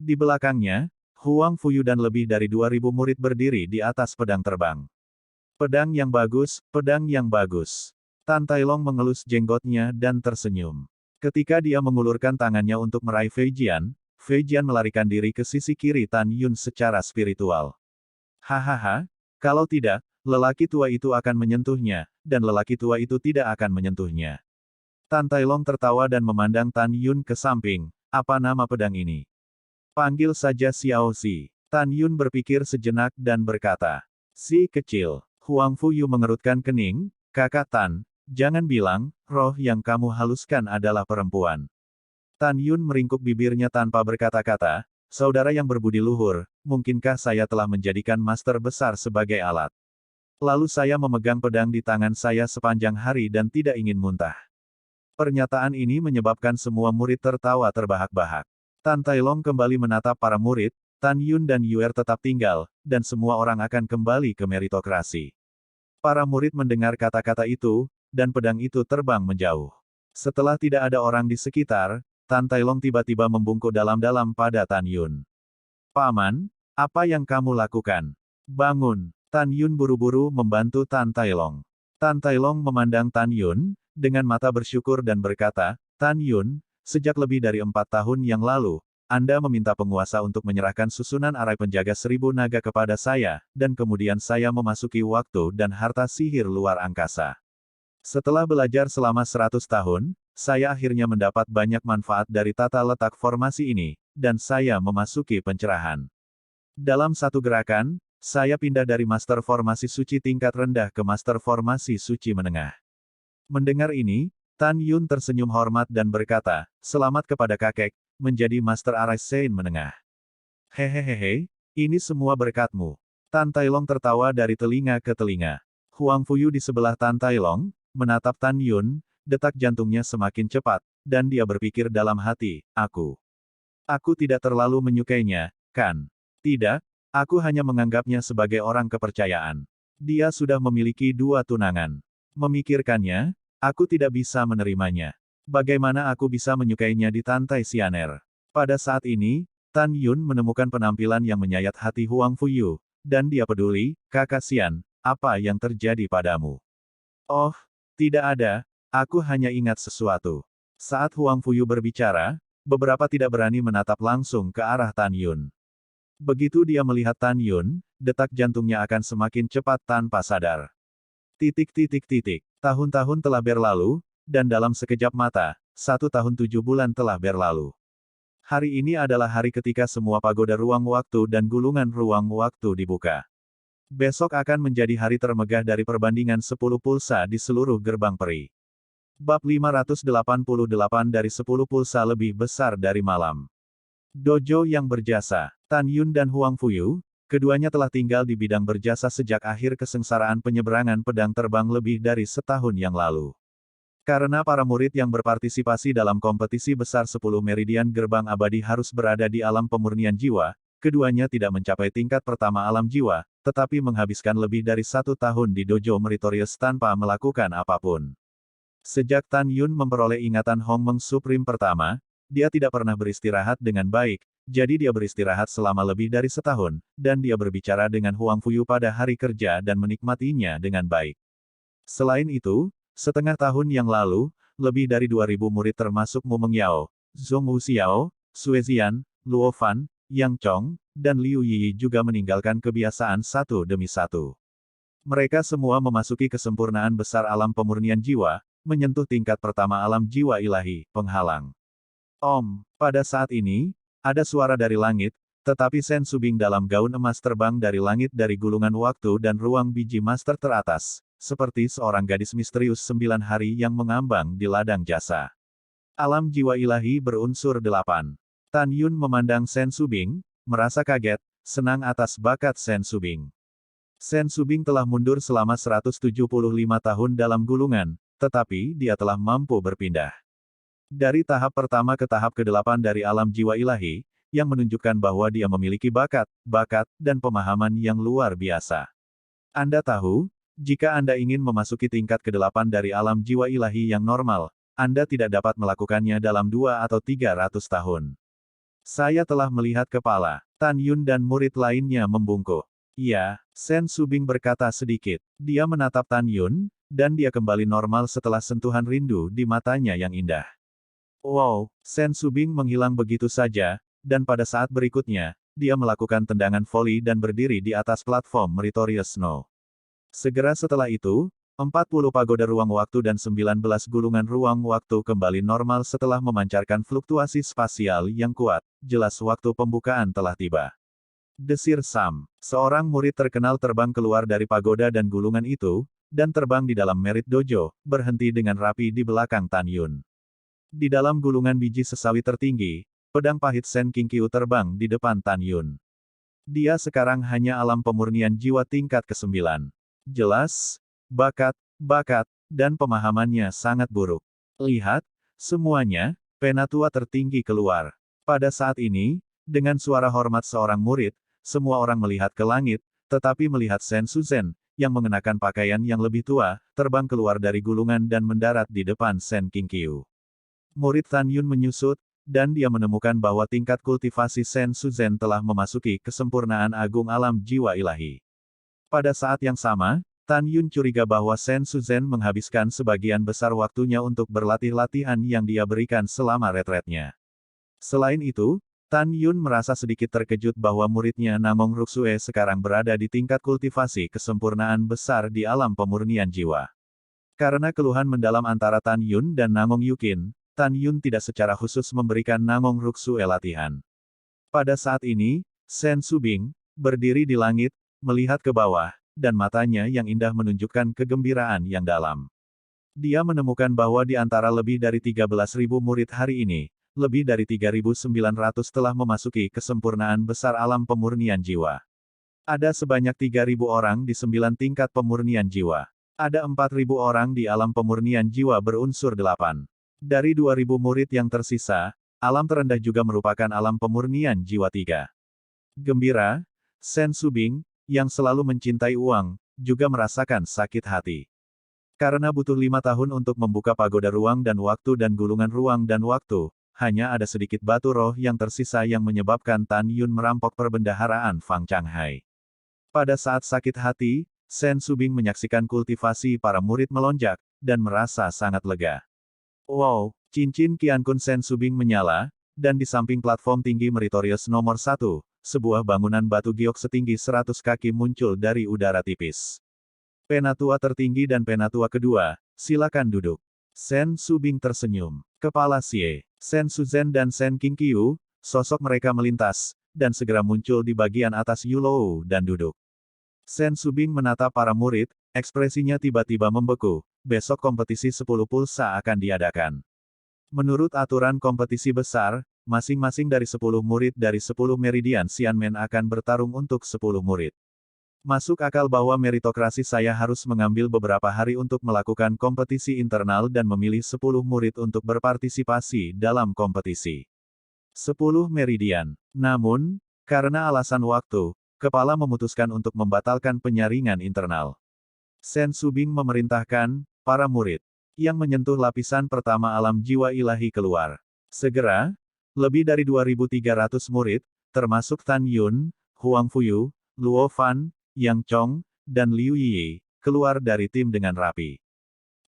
Di belakangnya, Huang Fuyu dan lebih dari 2000 murid berdiri di atas pedang terbang. Pedang yang bagus, pedang yang bagus. Tan Tailong mengelus jenggotnya dan tersenyum. Ketika dia mengulurkan tangannya untuk meraih Fei Jian melarikan diri ke sisi kiri Tan Yun secara spiritual. Hahaha, kalau tidak, lelaki tua itu akan menyentuhnya, dan lelaki tua itu tidak akan menyentuhnya. Tan Tailong tertawa dan memandang Tan Yun ke samping, apa nama pedang ini? Panggil saja Xiaozi. Tan Yun berpikir sejenak dan berkata, si kecil. Huang Fuyu mengerutkan kening, kakak Tan, jangan bilang, roh yang kamu haluskan adalah perempuan. Tan Yun meringkuk bibirnya tanpa berkata-kata, saudara yang berbudi luhur, mungkinkah saya telah menjadikan master besar sebagai alat? Lalu saya memegang pedang di tangan saya sepanjang hari dan tidak ingin muntah. Pernyataan ini menyebabkan semua murid tertawa terbahak-bahak. Tan Tailong kembali menatap para murid, Tan Yun dan Yuer tetap tinggal, dan semua orang akan kembali ke meritokrasi. Para murid mendengar kata-kata itu, dan pedang itu terbang menjauh. Setelah tidak ada orang di sekitar, Tan Tailong tiba-tiba membungkuk dalam-dalam pada Tan Yun. Paman, apa yang kamu lakukan? Bangun! Tan Yun buru-buru membantu Tan Tailong. Tan Tailong memandang Tan Yun, dengan mata bersyukur dan berkata, Tan Yun, sejak lebih dari 4 tahun yang lalu, Anda meminta penguasa untuk menyerahkan susunan arai penjaga 1000 naga kepada saya, dan kemudian saya memasuki waktu dan harta sihir luar angkasa. Setelah belajar selama 100 tahun, saya akhirnya mendapat banyak manfaat dari tata letak formasi ini, dan saya memasuki pencerahan. Dalam satu gerakan, saya pindah dari Master Formasi Suci tingkat rendah ke Master Formasi Suci menengah. Mendengar ini, Tan Yun tersenyum hormat dan berkata, selamat kepada kakek, menjadi Master Arai Sein menengah. Hehehehe, ini semua berkatmu. Tan Tailong tertawa dari telinga ke telinga. Huang Fuyu di sebelah Tan Tailong, menatap Tan Yun, detak jantungnya semakin cepat, dan dia berpikir dalam hati, Aku tidak terlalu menyukainya, kan? Tidak, aku hanya menganggapnya sebagai orang kepercayaan. Dia sudah memiliki 2 tunangan. Memikirkannya, aku tidak bisa menerimanya. Bagaimana aku bisa menyukainya di Tantai Sianer? Pada saat ini, Tan Yun menemukan penampilan yang menyayat hati Huang Fuyu, dan dia peduli, Kakak Xian, apa yang terjadi padamu? Oh, tidak ada, aku hanya ingat sesuatu. Saat Huang Fuyu berbicara, beberapa tidak berani menatap langsung ke arah Tan Yun. Begitu dia melihat Tan Yun, detak jantungnya akan semakin cepat tanpa sadar. Tahun-tahun telah berlalu, dan dalam sekejap mata, 1 tahun 7 bulan telah berlalu. Hari ini adalah hari ketika semua pagoda ruang waktu dan gulungan ruang waktu dibuka. Besok akan menjadi hari termegah dari perbandingan 10 pulsa di seluruh gerbang peri. Bab 588 dari 10 pulsa lebih besar dari malam. Dojo yang berjasa. Tan Yun dan Huang Fuyu, keduanya telah tinggal di bidang berjasa sejak akhir kesengsaraan penyeberangan pedang terbang lebih dari setahun yang lalu. Karena para murid yang berpartisipasi dalam kompetisi besar 10 meridian gerbang abadi harus berada di alam pemurnian jiwa, keduanya tidak mencapai tingkat pertama alam jiwa, tetapi menghabiskan lebih dari 1 tahun di dojo meritorious tanpa melakukan apapun. Sejak Tan Yun memperoleh ingatan Hongmeng Supreme pertama, dia tidak pernah beristirahat dengan baik, jadi dia beristirahat selama lebih dari setahun, dan dia berbicara dengan Huang Fuyu pada hari kerja dan menikmatinya dengan baik. Selain itu, setengah tahun yang lalu, lebih dari 2.000 murid termasuk Mu Mengyao, Zhong Wuxiao, Sue Zian, Luo Fan, Yang Chong, dan Liu Yi juga meninggalkan kebiasaan satu demi satu. Mereka semua memasuki kesempurnaan besar alam pemurnian jiwa, menyentuh tingkat pertama alam jiwa ilahi, penghalang. Pada saat ini, ada suara dari langit, tetapi Sen Subing dalam gaun emas terbang dari langit dari gulungan waktu dan ruang biji master teratas, seperti seorang gadis misterius 9 hari yang mengambang di ladang jasa. Alam jiwa ilahi berunsur 8. Tan Yun memandang Sen Subing, merasa kaget, senang atas bakat Sen Subing. Sen Subing telah mundur selama 175 tahun dalam gulungan, tetapi dia telah mampu berpindah dari tahap pertama ke tahap ke-8 dari alam jiwa ilahi, yang menunjukkan bahwa dia memiliki bakat, dan pemahaman yang luar biasa. Anda tahu, jika Anda ingin memasuki tingkat ke-8 dari alam jiwa ilahi yang normal, Anda tidak dapat melakukannya dalam 2 atau 300 tahun. Saya telah melihat kepala Tan Yun dan murid lainnya membungkuk. Ya, Sen Subing berkata sedikit. Dia menatap Tan Yun, dan dia kembali normal setelah sentuhan rindu di matanya yang indah. Wow, Sen Subing menghilang begitu saja, dan pada saat berikutnya, dia melakukan tendangan voli dan berdiri di atas platform Meritorious Snow. Segera setelah itu, 40 pagoda ruang waktu dan 19 gulungan ruang waktu kembali normal setelah memancarkan fluktuasi spasial yang kuat, jelas waktu pembukaan telah tiba. Desir Sam, seorang murid terkenal terbang keluar dari pagoda dan gulungan itu, dan terbang di dalam Merit Dojo, berhenti dengan rapi di belakang Tan Yun. Di dalam gulungan biji sesawi tertinggi, pedang pahit Sen Qingqiu terbang di depan Tan Yun. Dia sekarang hanya alam pemurnian jiwa tingkat ke-9. Jelas, bakat, dan pemahamannya sangat buruk. Lihat, semuanya, penatua tertinggi keluar. Pada saat ini, dengan suara hormat seorang murid, semua orang melihat ke langit, tetapi melihat Sen Suzhen, yang mengenakan pakaian yang lebih tua, terbang keluar dari gulungan dan mendarat di depan Sen Qingqiu. Murid Tan Yun menyusut, dan dia menemukan bahwa tingkat kultivasi Sen Suzhen telah memasuki kesempurnaan agung alam jiwa ilahi. Pada saat yang sama, Tan Yun curiga bahwa Sen Suzhen menghabiskan sebagian besar waktunya untuk berlatih latihan yang dia berikan selama retretnya. Selain itu, Tan Yun merasa sedikit terkejut bahwa muridnya Namong Ruksue sekarang berada di tingkat kultivasi kesempurnaan besar di alam pemurnian jiwa. Karena keluhan mendalam antara Tan Yun dan Namong Yukin, Tan Yun tidak secara khusus memberikan Namong Ruksue latihan. Pada saat ini, Sen Subing, berdiri di langit, melihat ke bawah, dan matanya yang indah menunjukkan kegembiraan yang dalam. Dia menemukan bahwa di antara lebih dari 13.000 murid hari ini, lebih dari 3.900 telah memasuki kesempurnaan besar alam pemurnian jiwa. Ada sebanyak 3.000 orang di 9 tingkat pemurnian jiwa. Ada 4.000 orang di alam pemurnian jiwa berunsur 8. Dari 2.000 murid yang tersisa, alam terendah juga merupakan alam pemurnian jiwa 3. Gembira, Sen Subing, yang selalu mencintai uang, juga merasakan sakit hati. Karena butuh 5 tahun untuk membuka pagoda ruang dan gulungan ruang dan waktu, hanya ada sedikit batu roh yang tersisa yang menyebabkan Tan Yun merampok perbendaharaan Fang Changhai. Pada saat sakit hati, Sen Subing menyaksikan kultivasi para murid melonjak, dan merasa sangat lega. Wow, cincin Qiankun Sen Subing menyala, dan di samping platform tinggi meritorious nomor 1, sebuah bangunan batu giok setinggi 100 kaki muncul dari udara tipis. Penatua tertinggi dan penatua kedua, silakan duduk. Sen Subing tersenyum. Kepala Xie, Sen Suzhen dan Sen Qingqiu, sosok mereka melintas, dan segera muncul di bagian atas Yulou dan duduk. Sen Subing menatap para murid, ekspresinya tiba-tiba membeku. Besok kompetisi 10 pulsa akan diadakan. Menurut aturan kompetisi besar, masing-masing dari 10 murid dari 10 meridian Xianmen akan bertarung untuk 10 murid. Masuk akal bahwa meritokrasi saya harus mengambil beberapa hari untuk melakukan kompetisi internal dan memilih 10 murid untuk berpartisipasi dalam kompetisi. 10 meridian. Namun, karena alasan waktu, kepala memutuskan untuk membatalkan penyaringan internal. Sen Subing memerintahkan, para murid, yang menyentuh lapisan pertama alam jiwa ilahi keluar. Segera, lebih dari 2.300 murid, termasuk Tan Yun, Huang Fuyu, Luo Fan, Yang Chong, dan Liu Yi, keluar dari tim dengan rapi.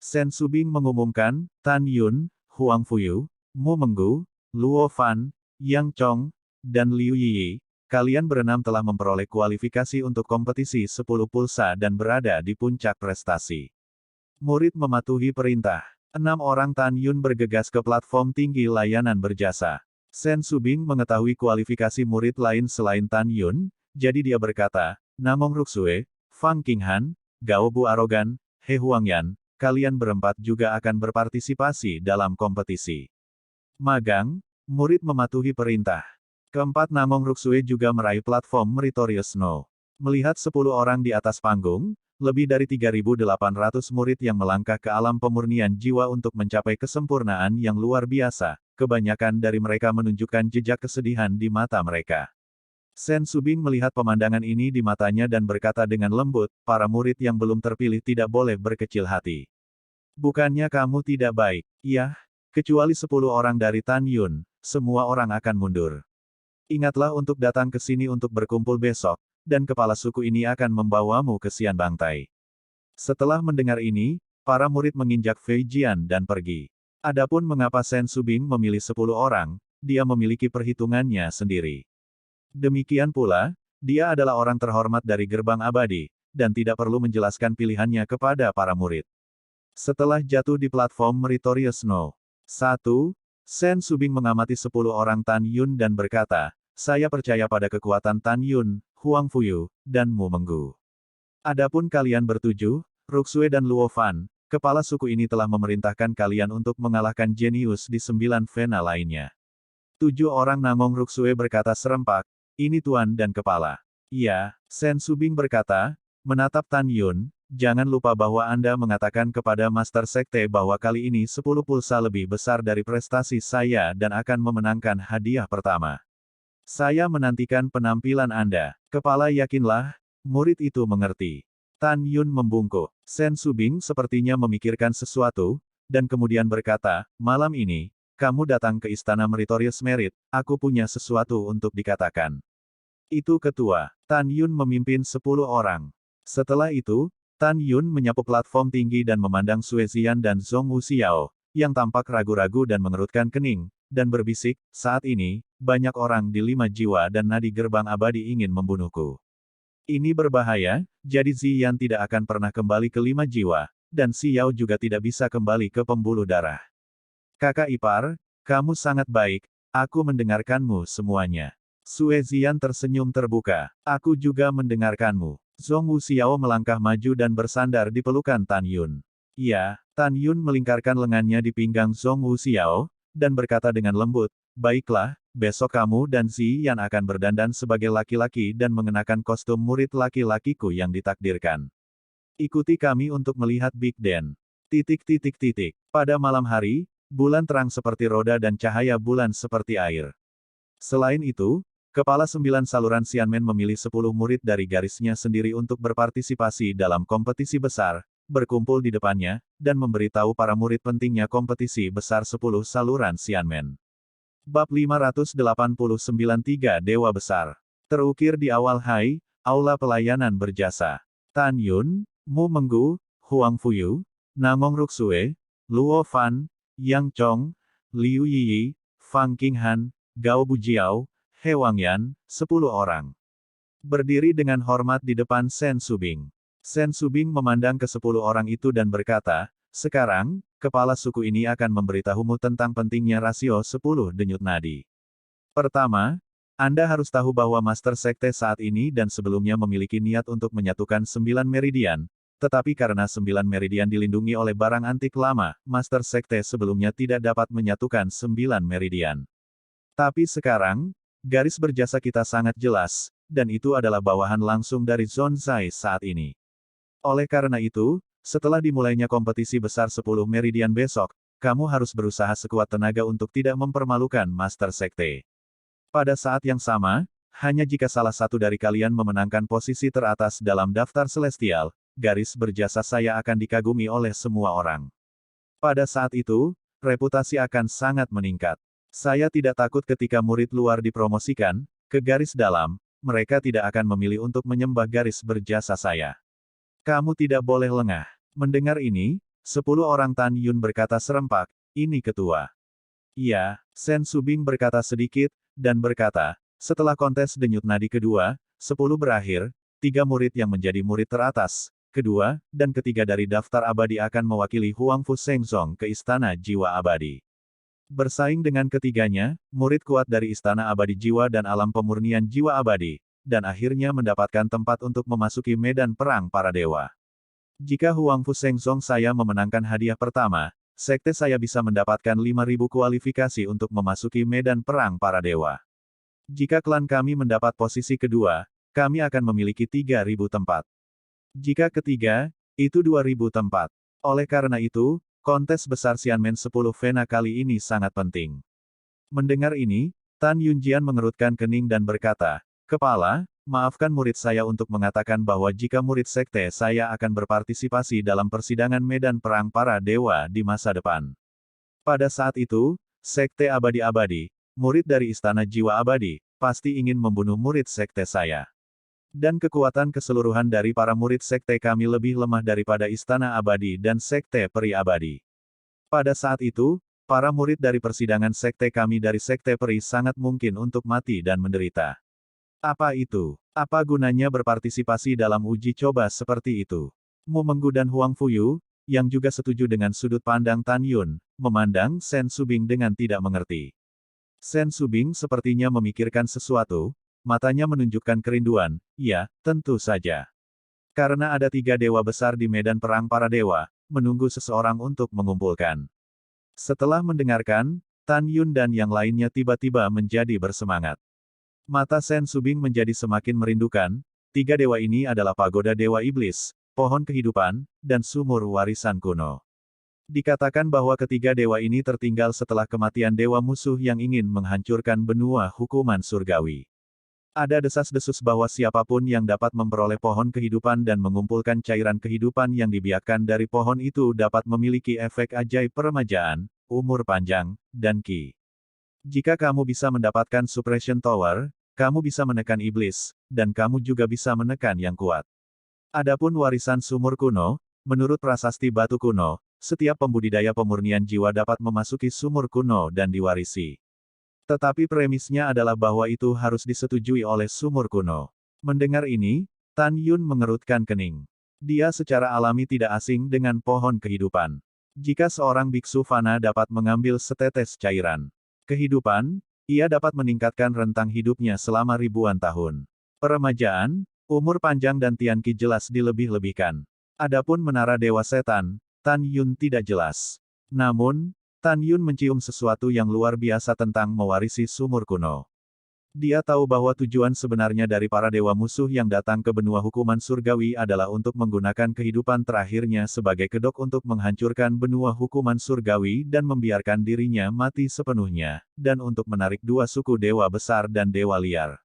Sen Subing mengumumkan, Tan Yun, Huang Fuyu, Mu Menggu, Luo Fan, Yang Chong, dan Liu Yi, kalian berenam telah memperoleh kualifikasi untuk kompetisi 10 pulsa dan berada di puncak prestasi. Murid mematuhi perintah. 6 orang Tan Yun bergegas ke platform tinggi layanan berjasa. Sen Subing mengetahui kualifikasi murid lain selain Tan Yun, jadi dia berkata, Namong Ruksue, Fang Qinghan, Gao Bu Arogan, He Huangyan, kalian berempat juga akan berpartisipasi dalam kompetisi. Magang, murid mematuhi perintah. Keempat Namong Ruksue juga meraih platform Meritorious No. Melihat 10 orang di atas panggung, lebih dari 3.800 murid yang melangkah ke alam pemurnian jiwa untuk mencapai kesempurnaan yang luar biasa, kebanyakan dari mereka menunjukkan jejak kesedihan di mata mereka. Sen Subing melihat pemandangan ini di matanya dan berkata dengan lembut, para murid yang belum terpilih tidak boleh berkecil hati. Bukannya kamu tidak baik, iya, kecuali 10 orang dari Tan Yun, semua orang akan mundur. Ingatlah untuk datang ke sini untuk berkumpul besok, dan kepala suku ini akan membawamu ke Xian Bangtai. Setelah mendengar ini, para murid menginjak Fei Jian dan pergi. Adapun mengapa Sen Subing memilih 10 orang, dia memiliki perhitungannya sendiri. Demikian pula, dia adalah orang terhormat dari gerbang abadi, dan tidak perlu menjelaskan pilihannya kepada para murid. Setelah jatuh di platform Meritorious No. 1, Sen Subing mengamati 10 orang Tan Yun dan berkata, saya percaya pada kekuatan Tan Yun, Huang Fuyu, dan Mu Menggu. Adapun kalian bertujuh, Ruksue dan Luo Fan, kepala suku ini telah memerintahkan kalian untuk mengalahkan jenius di 9 vena lainnya. 7 orang Namong Ruksue berkata serempak, ini tuan dan kepala. Iya, Sen Subing berkata, menatap Tan Yun, jangan lupa bahwa Anda mengatakan kepada Master Sekte bahwa kali ini 10 pulsa lebih besar dari prestasi saya dan akan memenangkan hadiah pertama. Saya menantikan penampilan Anda. Kepala yakinlah, murid itu mengerti. Tan Yun membungkuk. Sen Subing sepertinya memikirkan sesuatu, dan kemudian berkata, malam ini, kamu datang ke Istana Meritorious Merit, aku punya sesuatu untuk dikatakan. Itu ketua. Tan Yun memimpin 10 orang. Setelah itu, Tan Yun menyapu platform tinggi dan memandang Sue Zian dan Zhong Wuxiao, yang tampak ragu-ragu dan mengerutkan kening, dan berbisik, saat ini, banyak orang di 5 jiwa dan nadi gerbang abadi ingin membunuhku. Ini berbahaya, jadi Ziyan tidak akan pernah kembali ke 5 jiwa, dan Xiao juga tidak bisa kembali ke pembuluh darah. Kakak ipar, kamu sangat baik, aku mendengarkanmu semuanya. Sue Zian tersenyum terbuka. Aku juga mendengarkanmu. Zhong Wuxiao melangkah maju dan bersandar di pelukan Tan Yun. Iya, Tan Yun melingkarkan lengannya di pinggang Zhong Wuxiao, dan berkata dengan lembut, baiklah, besok kamu dan Ziyan akan berdandan sebagai laki-laki dan mengenakan kostum murid laki-lakiku yang ditakdirkan. Ikuti kami untuk melihat Big Dan. Pada malam hari, bulan terang seperti roda dan cahaya bulan seperti air. Selain itu, Kepala 9 saluran Xianmen memilih 10 murid dari garisnya sendiri untuk berpartisipasi dalam kompetisi besar, berkumpul di depannya, dan memberitahu para murid pentingnya kompetisi besar 10 saluran Xianmen. Bab 589 Tiga Dewa Besar. Terukir di awal Hai, Aula Pelayanan Berjasa. Tan Yun, Mu Menggu, Huang Fuyu, Nangong Ruksue, Luo Fan, Yang Chong, Liu Yiyi, Fang Qinghan, Gao Bujiao, He Wangyan, 10 orang. Berdiri dengan hormat di depan Sen Subing. Sen Subing memandang ke 10 orang itu dan berkata, sekarang, kepala suku ini akan memberitahumu tentang pentingnya rasio 10 denyut nadi. Pertama, Anda harus tahu bahwa Master Sekte saat ini dan sebelumnya memiliki niat untuk menyatukan 9 meridian, tetapi karena 9 meridian dilindungi oleh barang antik lama, Master Sekte sebelumnya tidak dapat menyatukan 9 meridian. Tapi sekarang, garis berjasa kita sangat jelas, dan itu adalah bawahan langsung dari Zhong Zai saat ini. Oleh karena itu, setelah dimulainya kompetisi besar 10 meridian besok, kamu harus berusaha sekuat tenaga untuk tidak mempermalukan Master Sekte. Pada saat yang sama, hanya jika salah satu dari kalian memenangkan posisi teratas dalam daftar celestial, garis berjasa saya akan dikagumi oleh semua orang. Pada saat itu, reputasi akan sangat meningkat. Saya tidak takut ketika murid luar dipromosikan ke garis dalam, mereka tidak akan memilih untuk menyembah garis berjasa saya. Kamu tidak boleh lengah. Mendengar ini, 10 orang Tan Yun berkata serempak, ini ketua. Iya, Sen Subing berkata sedikit, dan berkata, setelah kontes denyut nadi kedua, 10 berakhir, 3 murid yang menjadi murid teratas, kedua, dan ketiga dari daftar abadi akan mewakili Huang Fu Shengzong ke Istana Jiwa Abadi. Bersaing dengan ketiganya, murid kuat dari Istana Abadi Jiwa dan Alam Pemurnian Jiwa Abadi, dan akhirnya mendapatkan tempat untuk memasuki medan perang para dewa. Jika Huang Fu Shengzong saya memenangkan hadiah pertama, sekte saya bisa mendapatkan 5.000 kualifikasi untuk memasuki medan perang para dewa. Jika klan kami mendapat posisi kedua, kami akan memiliki 3.000 tempat. Jika ketiga, itu 2.000 tempat. Oleh karena itu, kontes besar Xianmen 10 Vena kali ini sangat penting. Mendengar ini, Tan Yunjian mengerutkan kening dan berkata, Kepala, maafkan murid saya untuk mengatakan bahwa jika murid sekte saya akan berpartisipasi dalam persidangan medan perang para dewa di masa depan. Pada saat itu, Sekte Abadi-Abadi, murid dari Istana Jiwa Abadi, pasti ingin membunuh murid sekte saya. Dan kekuatan keseluruhan dari para murid sekte kami lebih lemah daripada Istana Abadi dan Sekte Peri Abadi. Pada saat itu, para murid dari persidangan sekte kami dari Sekte Peri sangat mungkin untuk mati dan menderita. Apa itu? Apa gunanya berpartisipasi dalam uji coba seperti itu? Mu Menggu dan Huang Fuyu, yang juga setuju dengan sudut pandang Tan Yun, memandang Sen Subing dengan tidak mengerti. Sen Subing sepertinya memikirkan sesuatu, matanya menunjukkan kerinduan, ya, tentu saja. Karena ada 3 dewa besar di medan perang para dewa, menunggu seseorang untuk mengumpulkan. Setelah mendengarkan, Tan Yun dan yang lainnya tiba-tiba menjadi bersemangat. Mata Sen Subing menjadi semakin merindukan, 3 dewa ini adalah pagoda dewa iblis, pohon kehidupan, dan sumur warisan kuno. Dikatakan bahwa ketiga dewa ini tertinggal setelah kematian dewa musuh yang ingin menghancurkan benua hukuman surgawi. Ada desas-desus bahwa siapapun yang dapat memperoleh pohon kehidupan dan mengumpulkan cairan kehidupan yang dibiakkan dari pohon itu dapat memiliki efek ajaib peremajaan, umur panjang, dan ki. Jika kamu bisa mendapatkan Suppression Tower, kamu bisa menekan iblis, dan kamu juga bisa menekan yang kuat. Adapun warisan sumur kuno, menurut prasasti batu kuno, setiap pembudidaya pemurnian jiwa dapat memasuki sumur kuno dan diwarisi. Tetapi premisnya adalah bahwa itu harus disetujui oleh sumur kuno. Mendengar ini, Tan Yun mengerutkan kening. Dia secara alami tidak asing dengan pohon kehidupan. Jika seorang biksu fana dapat mengambil setetes cairan kehidupan, ia dapat meningkatkan rentang hidupnya selama ribuan tahun. Peremajaan, umur panjang dan tianqi jelas dilebih-lebihkan. Adapun menara Dewa Setan, Tan Yun tidak jelas. Namun, Tan Yun mencium sesuatu yang luar biasa tentang mewarisi sumur kuno. Dia tahu bahwa tujuan sebenarnya dari para dewa musuh yang datang ke benua hukuman surgawi adalah untuk menggunakan kehidupan terakhirnya sebagai kedok untuk menghancurkan benua hukuman surgawi dan membiarkan dirinya mati sepenuhnya, dan untuk menarik dua suku dewa besar dan dewa liar.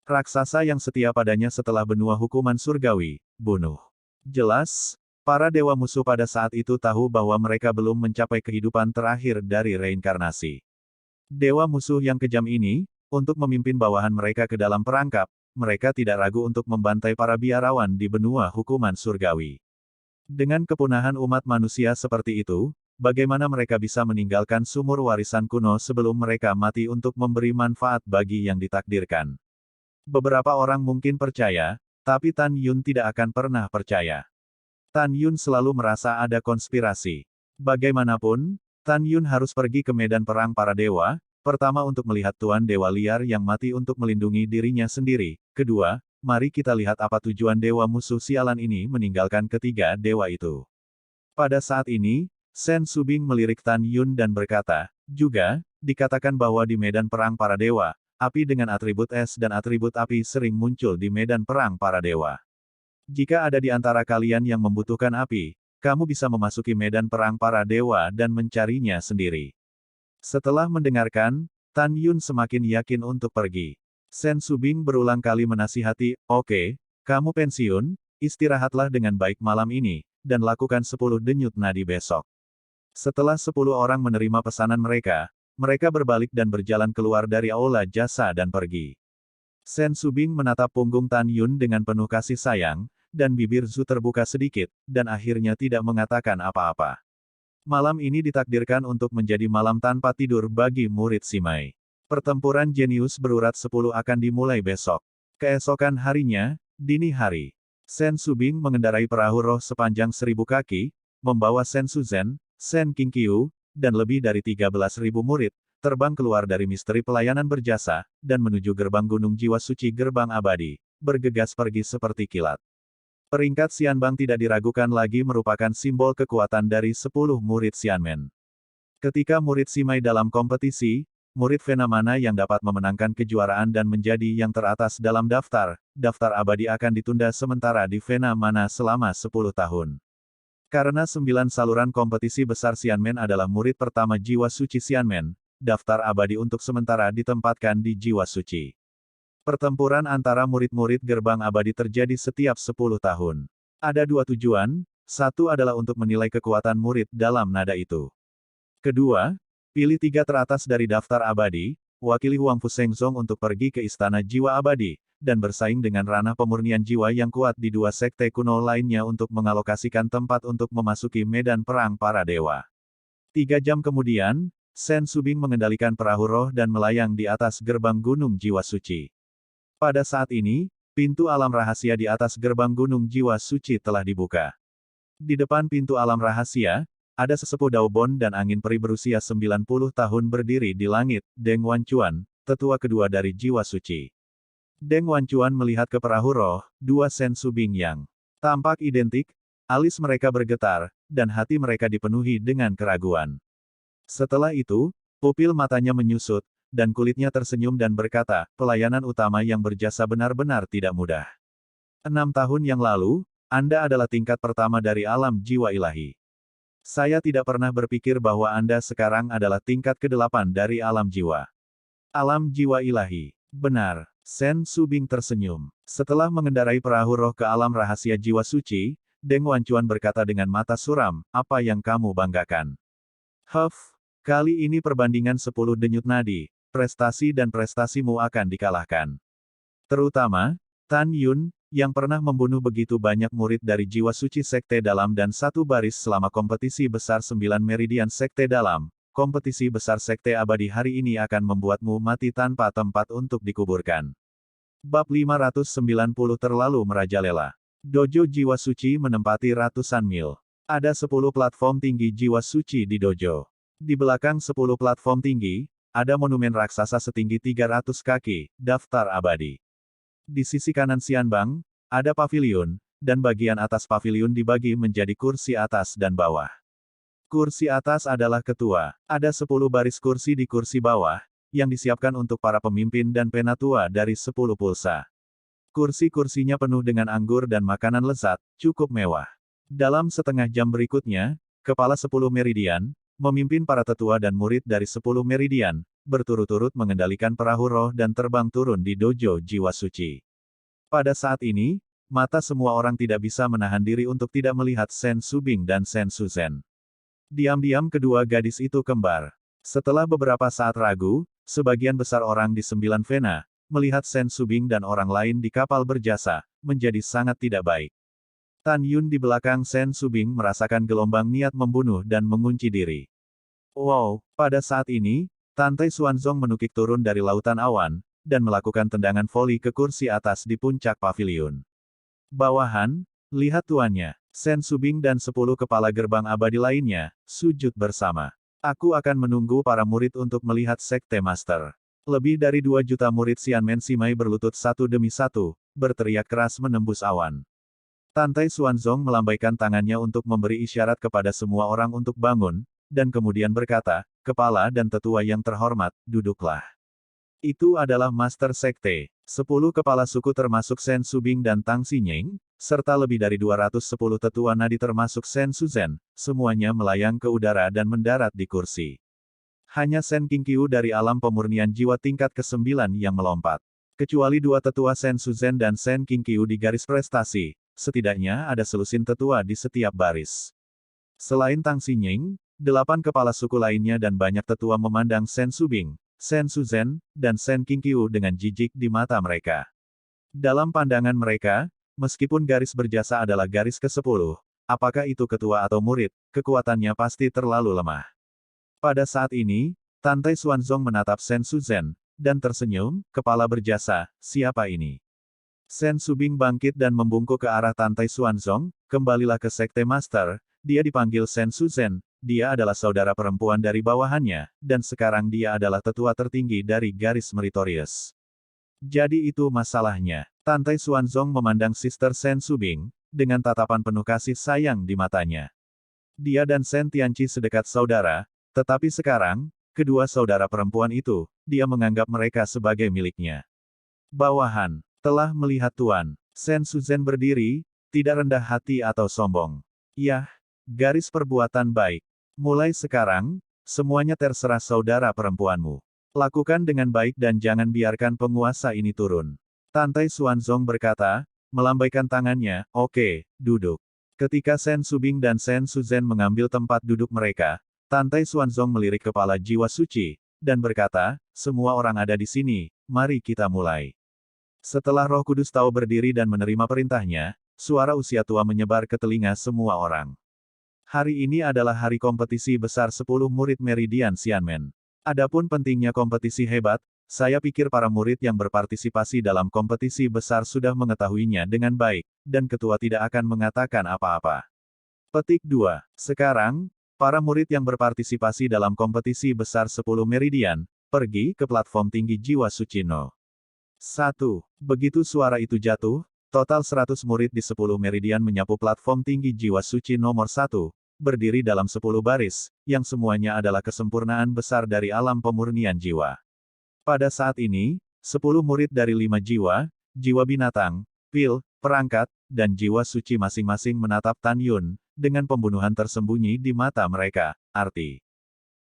Raksasa yang setia padanya setelah benua hukuman surgawi, bunuh. Jelas, para dewa musuh pada saat itu tahu bahwa mereka belum mencapai kehidupan terakhir dari reinkarnasi. Dewa musuh yang kejam ini, untuk memimpin bawahan mereka ke dalam perangkap, mereka tidak ragu untuk membantai para biarawan di benua hukuman surgawi. Dengan kepunahan umat manusia seperti itu, bagaimana mereka bisa meninggalkan sumur warisan kuno sebelum mereka mati untuk memberi manfaat bagi yang ditakdirkan? Beberapa orang mungkin percaya, tapi Tan Yun tidak akan pernah percaya. Tan Yun selalu merasa ada konspirasi. Bagaimanapun, Tan Yun harus pergi ke medan perang para dewa, pertama untuk melihat Tuan Dewa Liar yang mati untuk melindungi dirinya sendiri, kedua, mari kita lihat apa tujuan dewa musuh sialan ini meninggalkan ketiga dewa itu. Pada saat ini, Sen Subing melirik Tan Yun dan berkata, juga, dikatakan bahwa di medan perang para dewa, api dengan atribut es dan atribut api sering muncul di medan perang para dewa. Jika ada di antara kalian yang membutuhkan api, kamu bisa memasuki medan perang para dewa dan mencarinya sendiri. Setelah mendengarkan, Tan Yun semakin yakin untuk pergi. Sen Subing berulang kali menasihati, oke, kamu pensiun, istirahatlah dengan baik malam ini, dan lakukan 10 denyut nadi besok. Setelah 10 orang menerima pesanan mereka, mereka berbalik dan berjalan keluar dari aula jasa dan pergi. Sen Subing menatap punggung Tan Yun dengan penuh kasih sayang, dan bibir Zhu terbuka sedikit, dan akhirnya tidak mengatakan apa-apa. Malam ini ditakdirkan untuk menjadi malam tanpa tidur bagi murid Simai. Pertempuran jenius berurat 10 akan dimulai besok. Keesokan harinya, dini hari, Sen Subing mengendarai perahu roh sepanjang 1000 kaki, membawa Sen Suzhen, Sen Qingqiu, dan lebih dari 13.000 murid, terbang keluar dari misteri pelayanan berjasa, dan menuju gerbang Gunung Jiwa Suci Gerbang Abadi, bergegas pergi seperti kilat. Peringkat Xianbang tidak diragukan lagi merupakan simbol kekuatan dari 10 murid Xianmen. Ketika murid Simai dalam kompetisi, murid Vena mana yang dapat memenangkan kejuaraan dan menjadi yang teratas dalam daftar abadi akan ditunda sementara di Vena mana selama 10 tahun. Karena 9 saluran kompetisi besar Xianmen adalah murid pertama Jiwa Suci Xianmen, daftar abadi untuk sementara ditempatkan di Jiwa Suci. Pertempuran antara murid-murid gerbang abadi terjadi setiap 10 tahun. Ada dua tujuan, satu adalah untuk menilai kekuatan murid dalam nada itu. Kedua, pilih 3 teratas dari daftar abadi, wakili Huangfu Shengzong untuk pergi ke Istana Jiwa Abadi, dan bersaing dengan ranah pemurnian jiwa yang kuat di 2 sekte kuno lainnya untuk mengalokasikan tempat untuk memasuki medan perang para dewa. 3 jam kemudian, Sen Subing mengendalikan perahu roh dan melayang di atas gerbang Gunung Jiwa Suci. Pada saat ini, pintu alam rahasia di atas gerbang Gunung Jiwa Suci telah dibuka. Di depan pintu alam rahasia, ada sesepuh Daobon dan angin peri berusia 90 tahun berdiri di langit, Deng Wanchuan, tetua kedua dari Jiwa Suci. Deng Wanchuan melihat ke perahu roh, 2 Sen Subing yang tampak identik, alis mereka bergetar, dan hati mereka dipenuhi dengan keraguan. Setelah itu, pupil matanya menyusut, dan kulitnya tersenyum dan berkata, pelayanan utama yang berjasa benar-benar tidak mudah. 6 tahun yang lalu, Anda adalah tingkat pertama dari alam jiwa ilahi. Saya tidak pernah berpikir bahwa Anda sekarang adalah tingkat ke-8 dari alam jiwa. Alam jiwa ilahi. Benar. Sen Subing tersenyum. Setelah mengendarai perahu roh ke alam rahasia jiwa suci, Deng Wanchuan berkata dengan mata suram, apa yang kamu banggakan? Huff, kali ini perbandingan 10 denyut nadi, prestasi dan prestasimu akan dikalahkan. Terutama, Tan Yun, yang pernah membunuh begitu banyak murid dari jiwa suci Sekte Dalam dan satu baris selama kompetisi besar 9 Meridian Sekte Dalam. Kompetisi besar Sekte Abadi hari ini akan membuatmu mati tanpa tempat untuk dikuburkan. Bab 590 terlalu merajalela. Dojo Jiwa Suci menempati ratusan mil. Ada 10 platform tinggi jiwa suci di dojo. Di belakang 10 platform tinggi, ada monumen raksasa setinggi 300 kaki, daftar abadi. Di sisi kanan Xianbang, ada pavilion, dan bagian atas pavilion dibagi menjadi kursi atas dan bawah. Kursi atas adalah ketua, ada 10 baris kursi di kursi bawah, yang disiapkan untuk para pemimpin dan penatua dari 10 pulsa. Kursi-kursinya penuh dengan anggur dan makanan lezat, cukup mewah. Dalam setengah jam berikutnya, kepala 10 meridian, memimpin para tetua dan murid dari 10 meridian, berturut-turut mengendalikan perahu roh dan terbang turun di dojo jiwa suci. Pada saat ini, mata semua orang tidak bisa menahan diri untuk tidak melihat Sen Subing dan Sen Suzhen. Diam-diam kedua gadis itu kembar. Setelah beberapa saat ragu, sebagian besar orang di 9 Vena, melihat Sen Subing dan orang lain di kapal berjasa, menjadi sangat tidak baik. Tan Yun di belakang Sen Subing merasakan gelombang niat membunuh dan mengunci diri. Wow, pada saat ini, Tantai Xuanzong menukik turun dari lautan awan, dan melakukan tendangan voli ke kursi atas di puncak pavilion. Bawahan, lihat tuannya. Sen Subing dan 10 kepala gerbang abadi lainnya, sujud bersama. Aku akan menunggu para murid untuk melihat Sekte Master. Lebih dari 2 juta murid Xianmen Simai berlutut satu demi satu, berteriak keras menembus awan. Tantai Xuanzong melambaikan tangannya untuk memberi isyarat kepada semua orang untuk bangun, dan kemudian berkata, kepala dan tetua yang terhormat, duduklah. Itu adalah Master Sekte. 10 kepala suku termasuk Sen Subing dan Tang Xinying, serta lebih dari 210 tetua nadi termasuk Sen Suzhen, semuanya melayang ke udara dan mendarat di kursi. Hanya Sen Qingqiu dari alam pemurnian jiwa tingkat ke-9 yang melompat. Kecuali 2 tetua Sen Suzhen dan Sen Qingqiu di garis prestasi, setidaknya ada selusin tetua di setiap baris. Selain Tang Xinying, 8 kepala suku lainnya dan banyak tetua memandang Sen Subing, Sen Suzhen, dan Sen Qingqiu dengan jijik di mata mereka. Dalam pandangan mereka, meskipun garis berjasa adalah garis ke-10, apakah itu ketua atau murid, kekuatannya pasti terlalu lemah. Pada saat ini, Tantai Xuanzong menatap Sen Suzhen, dan tersenyum, kepala berjasa, siapa ini? Sen Subing bangkit dan membungkuk ke arah Tantai Xuanzong, kembalilah ke Sekte Master, dia dipanggil Sen Suzhen, dia adalah saudara perempuan dari bawahannya, dan sekarang dia adalah tetua tertinggi dari garis meritorious. Jadi itu masalahnya. Tantai Xuanzong memandang Sister Sen Subing, dengan tatapan penuh kasih sayang di matanya. Dia dan Sen Tianqi sedekat saudara, tetapi sekarang, kedua saudara perempuan itu, dia menganggap mereka sebagai miliknya. Bawahan, telah melihat Tuan. Sen Suzhen berdiri, tidak rendah hati atau sombong. Yah, garis perbuatan baik. Mulai sekarang, semuanya terserah saudara perempuanmu. Lakukan dengan baik dan jangan biarkan penguasa ini turun. Tantai Xuanzong berkata, melambaikan tangannya, oke, duduk. Ketika Sen Subing dan Sen Suzhen mengambil tempat duduk mereka, Tantai Xuanzong melirik kepala jiwa suci, dan berkata, semua orang ada di sini, mari kita mulai. Setelah Roh Kudus Tao berdiri dan menerima perintahnya, suara usia tua menyebar ke telinga semua orang. Hari ini adalah hari kompetisi besar 10 murid Meridian Xianmen. Adapun pentingnya kompetisi hebat, saya pikir para murid yang berpartisipasi dalam kompetisi besar sudah mengetahuinya dengan baik, dan ketua tidak akan mengatakan apa-apa. Petik 2. Sekarang, para murid yang berpartisipasi dalam kompetisi besar 10 Meridian, pergi ke platform tinggi jiwa suci No. 1. Begitu suara itu jatuh, total 100 murid di 10 Meridian menyapu platform tinggi jiwa suci nomor 1, berdiri dalam 10 baris, yang semuanya adalah kesempurnaan besar dari alam pemurnian jiwa. Pada saat ini, 10 murid dari 5 jiwa, jiwa binatang, pil, perangkat, dan jiwa suci masing-masing menatap Tan Yun, dengan pembunuhan tersembunyi di mata mereka, arti.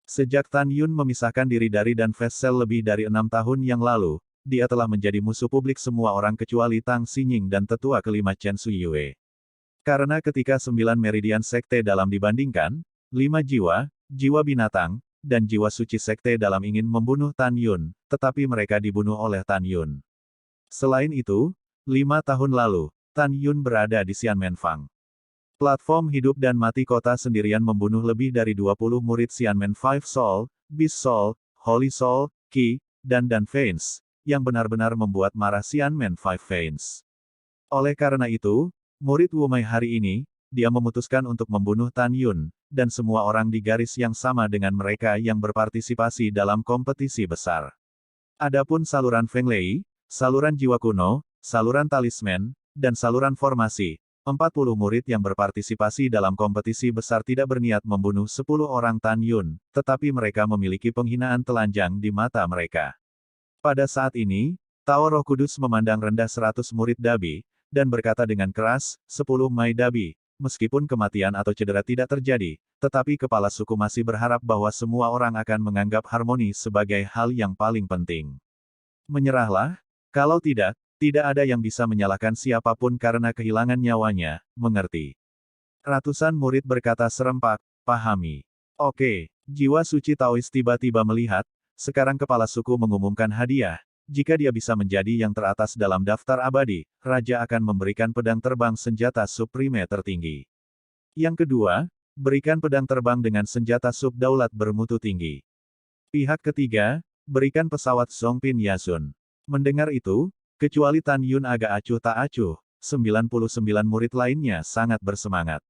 Sejak Tan Yun memisahkan diri dari Dan Vessel lebih dari 6 tahun yang lalu, dia telah menjadi musuh publik semua orang kecuali Tang Xinying dan tetua kelima Chen Suyue. Karena ketika 9 meridian sekte dalam dibandingkan, 5 jiwa, jiwa binatang, dan jiwa suci sekte dalam ingin membunuh Tan Yun, tetapi mereka dibunuh oleh Tan Yun. Selain itu, 5 tahun lalu, Tan Yun berada di Xianmenfang. Platform hidup dan mati kota sendirian membunuh lebih dari 20 murid Xianmen Five Soul, Beast Soul, Holy Soul, Qi, dan Veins, yang benar-benar membuat marah Xianmen Five Veins. Oleh karena itu, murid Wumei hari ini, dia memutuskan untuk membunuh Tan Yun, dan semua orang di garis yang sama dengan mereka yang berpartisipasi dalam kompetisi besar. Adapun saluran Feng Lei, saluran jiwa kuno, saluran talisman, dan saluran formasi, 40 murid yang berpartisipasi dalam kompetisi besar tidak berniat membunuh 10 orang Tan Yun, tetapi mereka memiliki penghinaan telanjang di mata mereka. Pada saat ini, Tao Roh Kudus memandang rendah 100 murid Dabi, dan berkata dengan keras, 10 Mai Dabi, meskipun kematian atau cedera tidak terjadi, tetapi kepala suku masih berharap bahwa semua orang akan menganggap harmoni sebagai hal yang paling penting. Menyerahlah, kalau tidak, tidak ada yang bisa menyalahkan siapapun karena kehilangan nyawanya, mengerti? Ratusan murid berkata serempak, pahami. Oke, jiwa suci Taois tiba-tiba melihat, sekarang kepala suku mengumumkan hadiah, jika dia bisa menjadi yang teratas dalam daftar abadi, raja akan memberikan pedang terbang senjata supreme tertinggi. Yang kedua, berikan pedang terbang dengan senjata sub-daulat bermutu tinggi. Pihak ketiga, berikan pesawat Zhongpin Yasun. Mendengar itu, kecuali Tan Yun agak acuh tak acuh, 99 murid lainnya sangat bersemangat.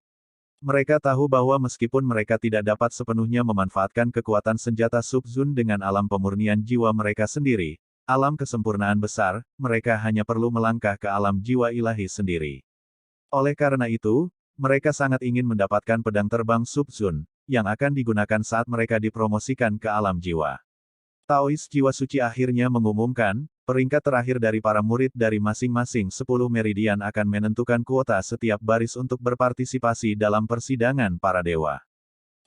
Mereka tahu bahwa meskipun mereka tidak dapat sepenuhnya memanfaatkan kekuatan senjata Sub-Zun dengan alam pemurnian jiwa mereka sendiri, alam kesempurnaan besar, mereka hanya perlu melangkah ke alam jiwa ilahi sendiri. Oleh karena itu, mereka sangat ingin mendapatkan pedang terbang Sub-Zun, yang akan digunakan saat mereka dipromosikan ke alam jiwa. Taois jiwa suci akhirnya mengumumkan, peringkat terakhir dari para murid dari masing-masing 10 meridian akan menentukan kuota setiap baris untuk berpartisipasi dalam persidangan para dewa.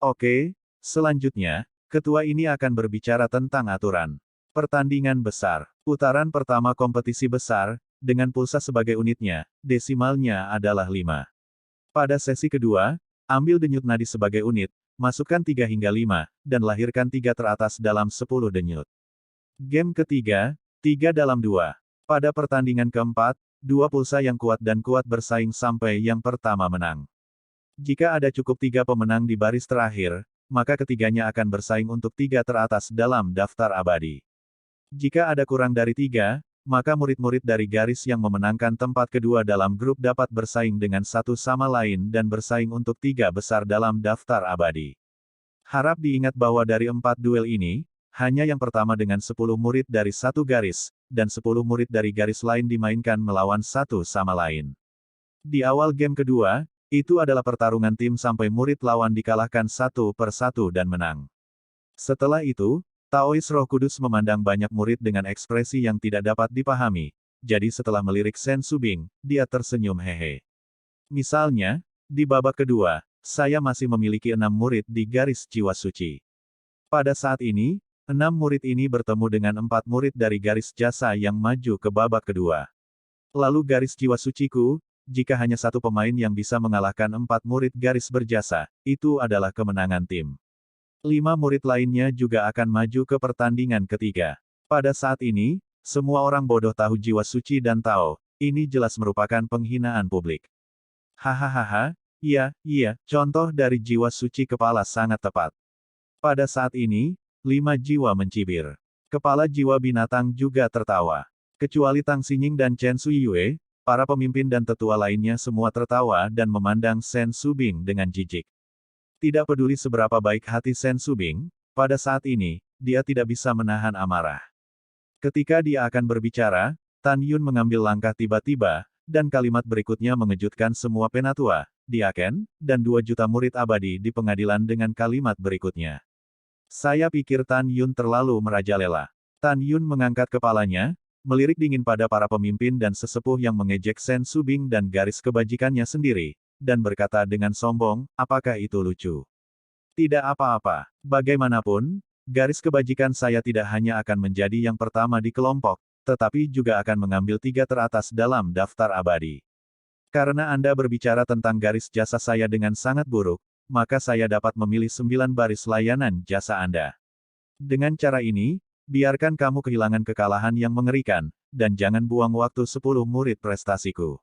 Oke, selanjutnya, ketua ini akan berbicara tentang aturan. Pertandingan besar. Putaran pertama kompetisi besar, dengan pulsa sebagai unitnya, desimalnya adalah 5. Pada sesi kedua, ambil denyut nadi sebagai unit, masukkan 3 hingga 5, dan lahirkan 3 teratas dalam 10 denyut. Game ketiga, 3 dalam 2. Pada pertandingan keempat, 2 pulsa yang kuat dan kuat bersaing sampai yang pertama menang. Jika ada cukup 3 pemenang di baris terakhir, maka ketiganya akan bersaing untuk 3 teratas dalam daftar abadi. Jika ada kurang dari 3, maka murid-murid dari garis yang memenangkan tempat kedua dalam grup dapat bersaing dengan satu sama lain dan bersaing untuk 3 besar dalam daftar abadi. Harap diingat bahwa dari 4 duel ini, hanya yang pertama dengan 10 murid dari satu garis, dan 10 murid dari garis lain dimainkan melawan satu sama lain. Di awal game kedua, itu adalah pertarungan tim sampai murid lawan dikalahkan satu per satu dan menang. Setelah itu, Taois Roh Kudus memandang banyak murid dengan ekspresi yang tidak dapat dipahami, jadi setelah melirik Sen Subing, dia tersenyum hehe. Misalnya, di babak kedua, saya masih memiliki 6 murid di garis jiwa suci. Pada saat ini, 6 murid ini bertemu dengan 4 murid dari garis jasa yang maju ke babak kedua. Lalu garis jiwa suciku, jika hanya satu pemain yang bisa mengalahkan 4 murid garis berjasa, itu adalah kemenangan tim. 5 murid lainnya juga akan maju ke pertandingan ketiga. Pada saat ini, semua orang bodoh tahu jiwa suci dan Tao, ini jelas merupakan penghinaan publik. Hahaha, iya, contoh dari jiwa suci kepala sangat tepat. Pada saat ini, 5 jiwa mencibir. Kepala jiwa binatang juga tertawa. Kecuali Tang Xinying dan Chen Suyue, para pemimpin dan tetua lainnya semua tertawa dan memandang Sen Subing dengan jijik. Tidak peduli seberapa baik hati Sen Subing, pada saat ini, dia tidak bisa menahan amarah. Ketika dia akan berbicara, Tan Yun mengambil langkah tiba-tiba, dan kalimat berikutnya mengejutkan semua penatua, diaken, dan 2 juta murid abadi di pengadilan dengan kalimat berikutnya. Saya pikir Tan Yun terlalu merajalela. Tan Yun mengangkat kepalanya, melirik dingin pada para pemimpin dan sesepuh yang mengejek Sen Subing dan garis kebajikannya sendiri, dan berkata dengan sombong, apakah itu lucu? Tidak apa-apa. Bagaimanapun, garis kebajikan saya tidak hanya akan menjadi yang pertama di kelompok, tetapi juga akan mengambil 3 teratas dalam daftar abadi. Karena Anda berbicara tentang garis jasa saya dengan sangat buruk, maka saya dapat memilih 9 baris layanan jasa Anda. Dengan cara ini, biarkan kamu kehilangan kekalahan yang mengerikan, dan jangan buang waktu 10 murid prestasiku.